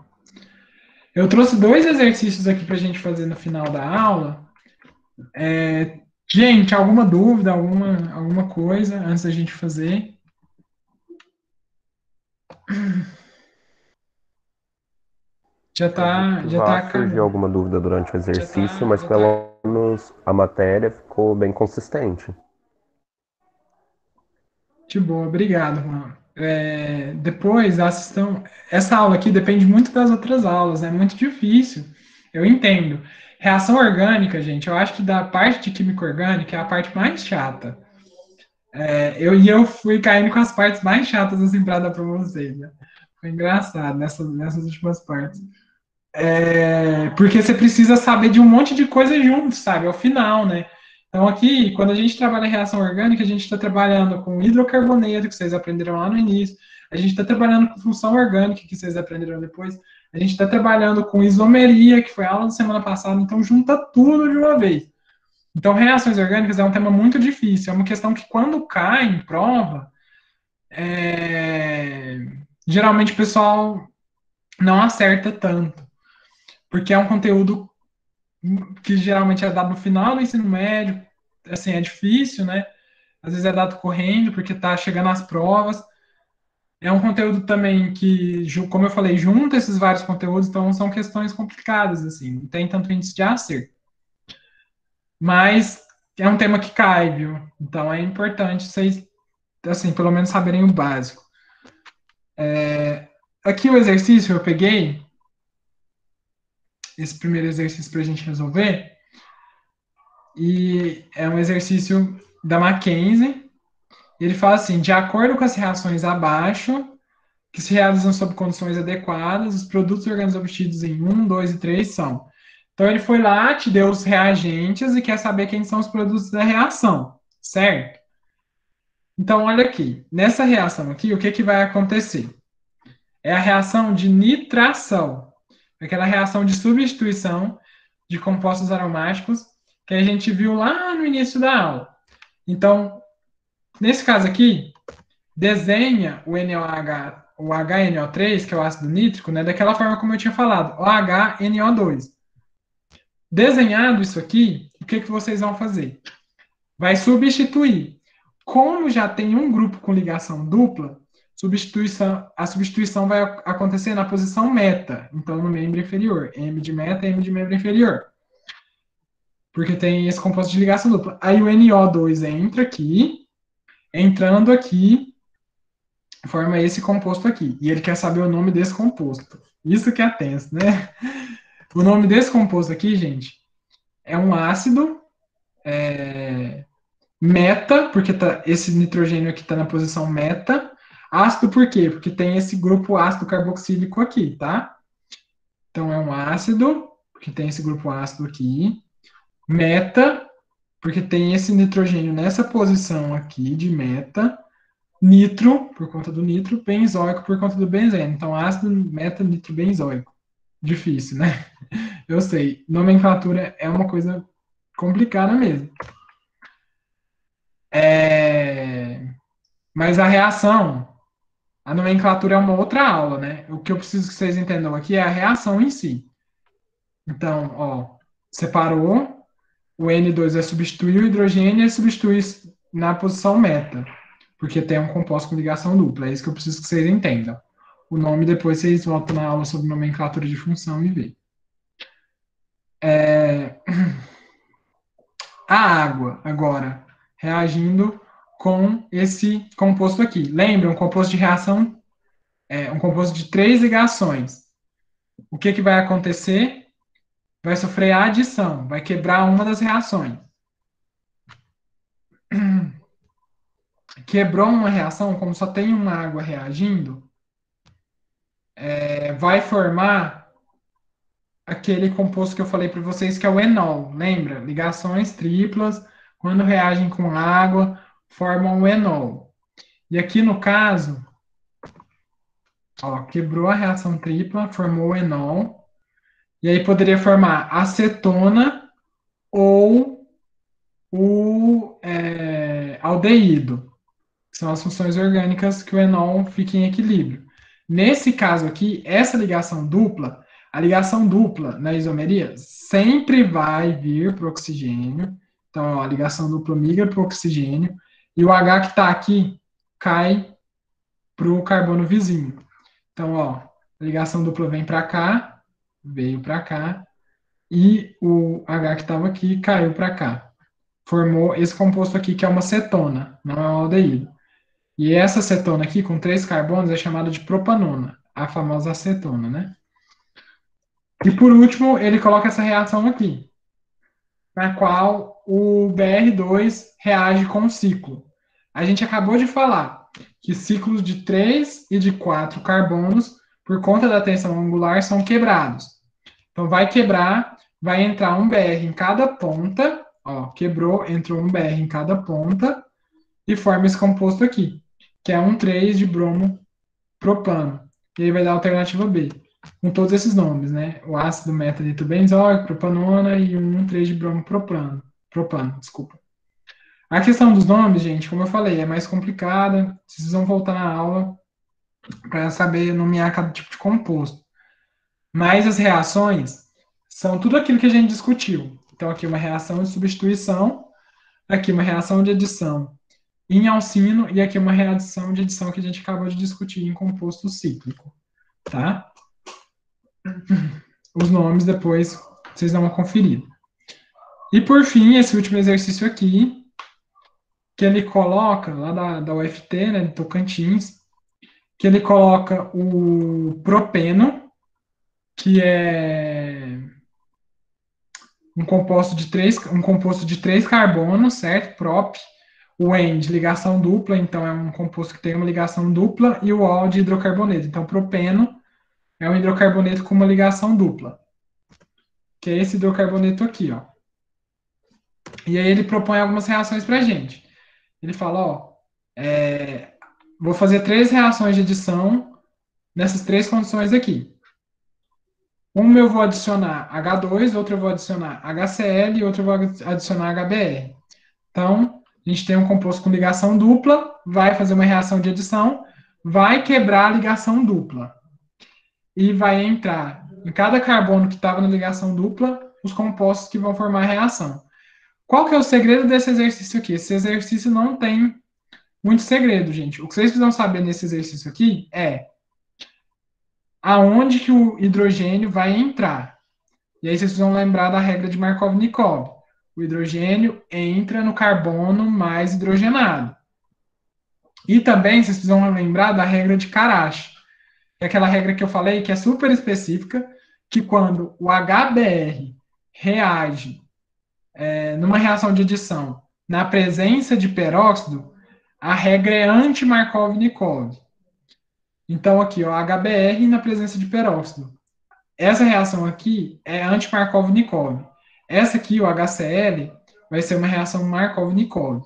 Eu trouxe 2 exercícios aqui para a gente fazer no final da aula. Gente, alguma dúvida, alguma coisa antes da gente fazer? Acredito que Já vá tá surgir acabando. alguma dúvida durante o exercício, mas pelo menos a matéria ficou bem consistente. De boa, obrigado, Juan. Depois, assistam. Essa aula aqui depende muito das outras aulas, é muito difícil. Eu entendo. Reação orgânica, gente, eu acho que da parte de química orgânica é a parte mais chata. Eu fui caindo com as partes mais chatas assim para dar para vocês, né? Foi engraçado nessas últimas partes. Porque você precisa saber de um monte de coisa junto, sabe? Ao final, né? Então, aqui, quando a gente trabalha em reação orgânica, a gente está trabalhando com hidrocarboneto, que vocês aprenderam lá no início, a gente está trabalhando com função orgânica, que vocês aprenderam depois, a gente está trabalhando com isomeria, que foi a aula da semana passada, então junta tudo de uma vez. Então, reações orgânicas é um tema muito difícil, é uma questão que, quando cai em prova, geralmente o pessoal não acerta tanto, porque é um conteúdo que geralmente é dado no final do ensino médio, assim, é difícil, né? Às vezes é dado correndo, porque está chegando às provas. É um conteúdo também que, como eu falei, junta esses vários conteúdos, então são questões complicadas, assim, não tem tanto índice de acerto. Mas é um tema que cai, viu? Então é importante vocês, assim, pelo menos saberem o básico. Aqui o exercício eu peguei, esse primeiro exercício para a gente resolver, e é um exercício da Mackenzie. Ele fala assim: de acordo com as reações abaixo, que se realizam sob condições adequadas, os produtos orgânicos obtidos em 1, 2 e 3 são. Então, ele foi lá, te deu os reagentes e quer saber quem são os produtos da reação, certo? Então, olha aqui. Nessa reação aqui, o que, que vai acontecer? É a reação de nitração, aquela reação de substituição de compostos aromáticos que a gente viu lá no início da aula. Então, nesse caso aqui, desenha o NOH, o HNO3, que é o ácido nítrico, né, daquela forma como eu tinha falado, OHNO2. Desenhado isso aqui, o que, que vocês vão fazer? Vai substituir. Como já tem um grupo com ligação dupla, a substituição vai acontecer na posição meta, então no membro inferior. M de meta, M de membro inferior. Porque tem esse composto de ligação dupla. Aí o NO2 entra aqui, entrando aqui, forma esse composto aqui. E ele quer saber o nome desse composto. Isso que é tenso, né? O nome desse composto aqui, gente, é um ácido meta, porque esse nitrogênio aqui está na posição meta. Ácido por quê? Porque tem esse grupo ácido carboxílico aqui, tá? Então é um ácido, porque tem esse grupo ácido aqui. Meta, porque tem esse nitrogênio nessa posição aqui de meta. Nitro, por conta do nitro, benzoico por conta do benzeno. Então, ácido meta-nitrobenzoico. Difícil, né? Eu sei. Nomenclatura é uma coisa complicada mesmo. Mas a reação A nomenclatura é uma outra aula, né? O que eu preciso que vocês entendam aqui é a reação em si. Então, ó, separou, o N2 vai substituir o hidrogênio e substituir na posição meta, porque tem um composto com ligação dupla. É isso que eu preciso que vocês entendam. O nome depois vocês voltam na aula sobre nomenclatura de função e vê. A água, agora, reagindo com esse composto aqui. Lembra, um composto de reação, um composto de 3 ligações. O que vai acontecer? Vai sofrer a adição, vai quebrar uma das reações. Quebrou uma reação, como só tem uma água reagindo, vai formar aquele composto que eu falei para vocês, que é o enol. Lembra? Ligações triplas, quando reagem com água, formam o enol. E aqui no caso, ó, quebrou a reação tripla, formou o enol. E aí poderia formar acetona ou o aldeído. São as funções orgânicas que o enol fica em equilíbrio. Nesse caso aqui, essa ligação dupla, a ligação dupla na isomeria sempre vai vir para o oxigênio. Então, ó, a ligação dupla migra para o oxigênio e o H que está aqui cai para o carbono vizinho. Então, ó, a ligação dupla vem para cá, veio para cá, e o H que estava aqui caiu para cá. Formou esse composto aqui que é uma cetona, não é um aldeído. E essa acetona aqui, com 3 carbonos, é chamada de propanona, a famosa acetona, né? E por último, ele coloca essa reação aqui, na qual o Br2 reage com o ciclo. A gente acabou de falar que ciclos de 3 e de 4 carbonos, por conta da tensão angular, são quebrados. Então, vai quebrar, vai entrar um Br em cada ponta, ó, quebrou, entrou um Br em cada ponta, e forma esse composto aqui, que é um 3 de bromo propano. E aí vai dar a alternativa B, com todos esses nomes, né? O ácido metanitrobenzóico, propanona e um 3 de bromo propano. Propano, desculpa. A questão dos nomes, gente, como eu falei, é mais complicada. Vocês vão voltar na aula para saber nomear cada tipo de composto. Mas as reações são tudo aquilo que a gente discutiu. Então, aqui uma reação de substituição, aqui uma reação de adição em alcino, e aqui uma reação de adição que a gente acabou de discutir em composto cíclico, tá? Os nomes depois vocês dão uma conferida. E por fim, esse último exercício aqui, que ele coloca, lá da UFT, né, de Tocantins, que ele coloca o propeno, que é um composto de 3 carbonos, certo? Prop. O En de ligação dupla, então é um composto que tem uma ligação dupla, e o Ol de hidrocarboneto. Então, propeno é um hidrocarboneto com uma ligação dupla, que é esse hidrocarboneto aqui, ó. E aí ele propõe algumas reações para a gente. Ele fala, ó, vou fazer 3 reações de adição nessas 3 condições aqui. Uma eu vou adicionar H2, outra eu vou adicionar HCl e outra eu vou adicionar HBr. Então, a gente tem um composto com ligação dupla, vai fazer uma reação de adição, vai quebrar a ligação dupla. E vai entrar em cada carbono que estava na ligação dupla, os compostos que vão formar a reação. Qual que é o segredo desse exercício aqui? Esse exercício não tem muito segredo, gente. O que vocês precisam saber nesse exercício aqui é aonde que o hidrogênio vai entrar. E aí vocês precisam lembrar da regra de Markov-Nikov. O hidrogênio entra no carbono mais hidrogenado. E também vocês precisam lembrar da regra de Karash, que é aquela regra que eu falei, que é super específica, que quando o HBr reage numa reação de adição na presença de peróxido, a regra é anti-Markov-Nikov. Então, aqui, ó, HBr na presença de peróxido. Essa reação aqui é anti-Markov-Nikov. Essa aqui, o HCl, vai ser uma reação Markov-Nikov.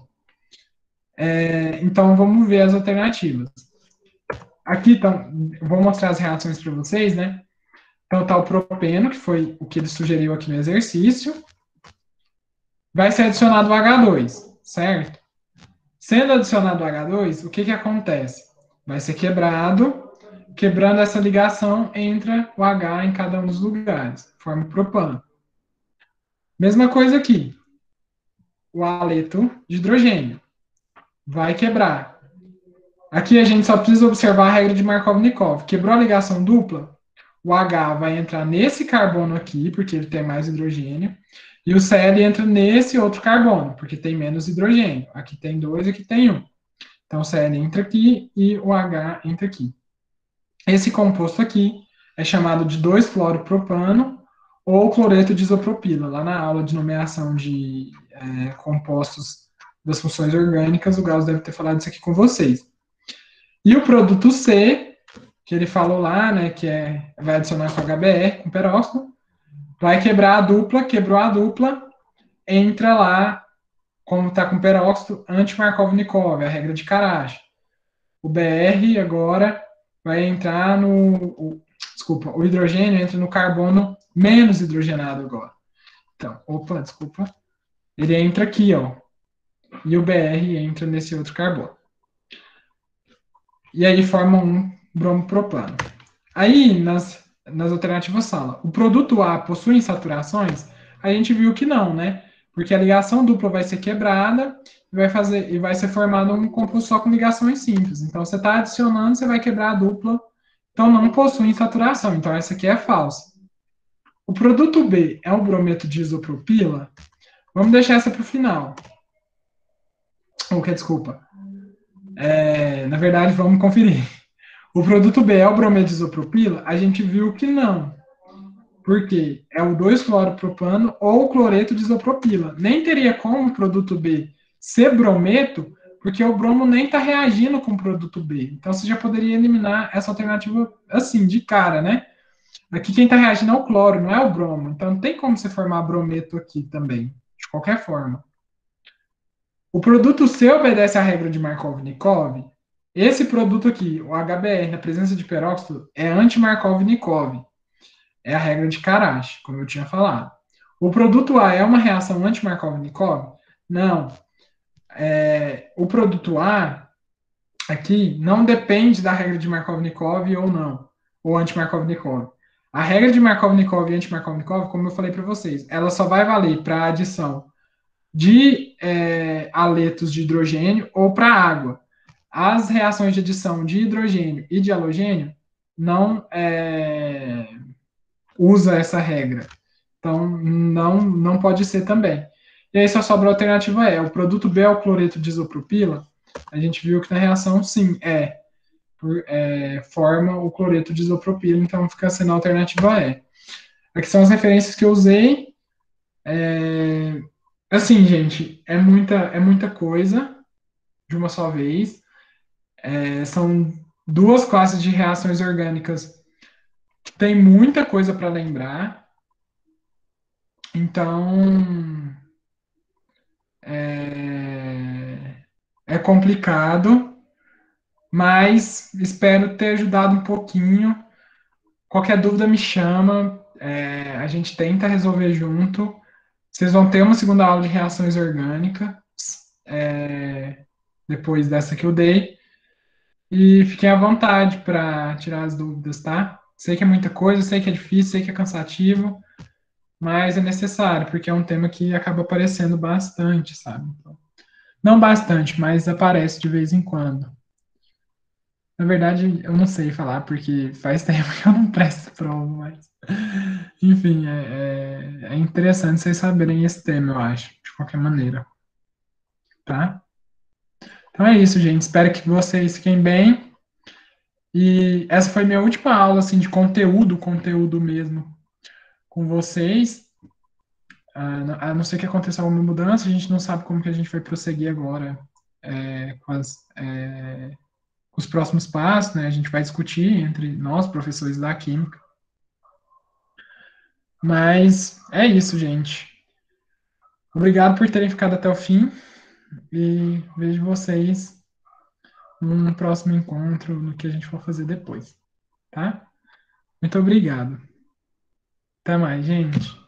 Então, vamos ver as alternativas. Aqui, então, vou mostrar as reações para vocês, né? Então, tá o propeno, que foi o que ele sugeriu aqui no exercício. Vai ser adicionado o H2, certo? Sendo adicionado o H2, o que acontece? vai ser quebrado. Quebrando essa ligação, entra o H em cada um dos lugares, forma o propano. Mesma coisa aqui, o haleto de hidrogênio vai quebrar. Aqui a gente só precisa observar a regra de Markov-Nikov. Quebrou a ligação dupla, o H vai entrar nesse carbono aqui, porque ele tem mais hidrogênio, e o Cl entra nesse outro carbono, porque tem menos hidrogênio. Aqui tem 2, aqui tem 1. Então o Cl entra aqui e o H entra aqui. Esse composto aqui é chamado de 2-fluoropropano ou cloreto de isopropila. Lá na aula de nomeação de compostos das funções orgânicas, o Gauss deve ter falado isso aqui com vocês. E o produto C, que ele falou lá, né, que vai adicionar com HBr, com peróxido, vai quebrar a dupla, quebrou a dupla, entra lá, como está com peróxido, anti-Markov-Nikov, a regra de Karash. O Br agora vai entrar o hidrogênio entra no carbono menos hidrogenado agora. Então, desculpa. Ele entra aqui, ó. E o Br entra nesse outro carbono. E aí forma um bromopropano. Aí, nas alternativas fala, o produto A possui insaturações? A gente viu que não, né? Porque a ligação dupla vai ser quebrada e vai ser formado um composto só com ligações simples. Então, você está adicionando, você vai quebrar a dupla. Então, não possui insaturação. Então, essa aqui é falsa. O produto B é um brometo de isopropila? Vamos deixar essa para o final. Desculpa. Na verdade, vamos conferir. O produto B é o brometo de isopropila? A gente viu que não. Porque é o 2-fluoropropano ou cloreto de isopropila. Nem teria como o produto B ser brometo, porque o bromo nem está reagindo com o produto B. Então você já poderia eliminar essa alternativa assim, de cara, né? Aqui quem está reagindo é o cloro, não é o bromo. Então não tem como você formar brometo aqui também, de qualquer forma. O produto C obedece à regra de Markov-Nikov. Esse produto aqui, o HBr, na presença de peróxido, é anti-Markov-Nikov. É a regra de Karash, como eu tinha falado. O produto A é uma reação anti-Markov-Nikov? Não. O produto A aqui não depende da regra de Markov-Nikov ou não, ou anti-Markov-Nikov. A regra de Markov-Nikov e anti-Markov-Nikov, como eu falei para vocês, ela só vai valer para a adição de haletos de hidrogênio ou para água. As reações de adição de hidrogênio e de halogênio não usa essa regra. Então, não pode ser também. E aí só sobra a alternativa E. O produto B é o cloreto de isopropila. A gente viu que na reação, sim, forma o cloreto de isopropila, então fica sendo a alternativa E. Aqui são as referências que eu usei. Assim, gente, é muita coisa de uma só vez. São duas classes de reações orgânicas que tem muita coisa para lembrar. Então, é complicado, mas espero ter ajudado um pouquinho. Qualquer dúvida me chama, a gente tenta resolver junto. Vocês vão ter uma segunda aula de reações orgânicas, depois dessa que eu dei. E fiquem à vontade para tirar as dúvidas, tá? Sei que é muita coisa, sei que é difícil, sei que é cansativo, mas é necessário, porque é um tema que acaba aparecendo bastante, sabe? Então, não bastante, mas aparece de vez em quando. Na verdade, eu não sei falar, porque faz tempo que eu não presto prova, mas. Enfim, é interessante vocês saberem esse tema, eu acho, de qualquer maneira. Tá? Então é isso, gente. Espero que vocês fiquem bem. E essa foi minha última aula, assim, de conteúdo mesmo, com vocês. A não ser que aconteça alguma mudança, a gente não sabe como que a gente vai prosseguir agora com os próximos passos, né? A gente vai discutir entre nós, professores da Química. Mas é isso, gente. Obrigado por terem ficado até o fim e vejo vocês num próximo encontro, no que a gente for fazer depois, tá? Muito obrigado. Até mais, gente.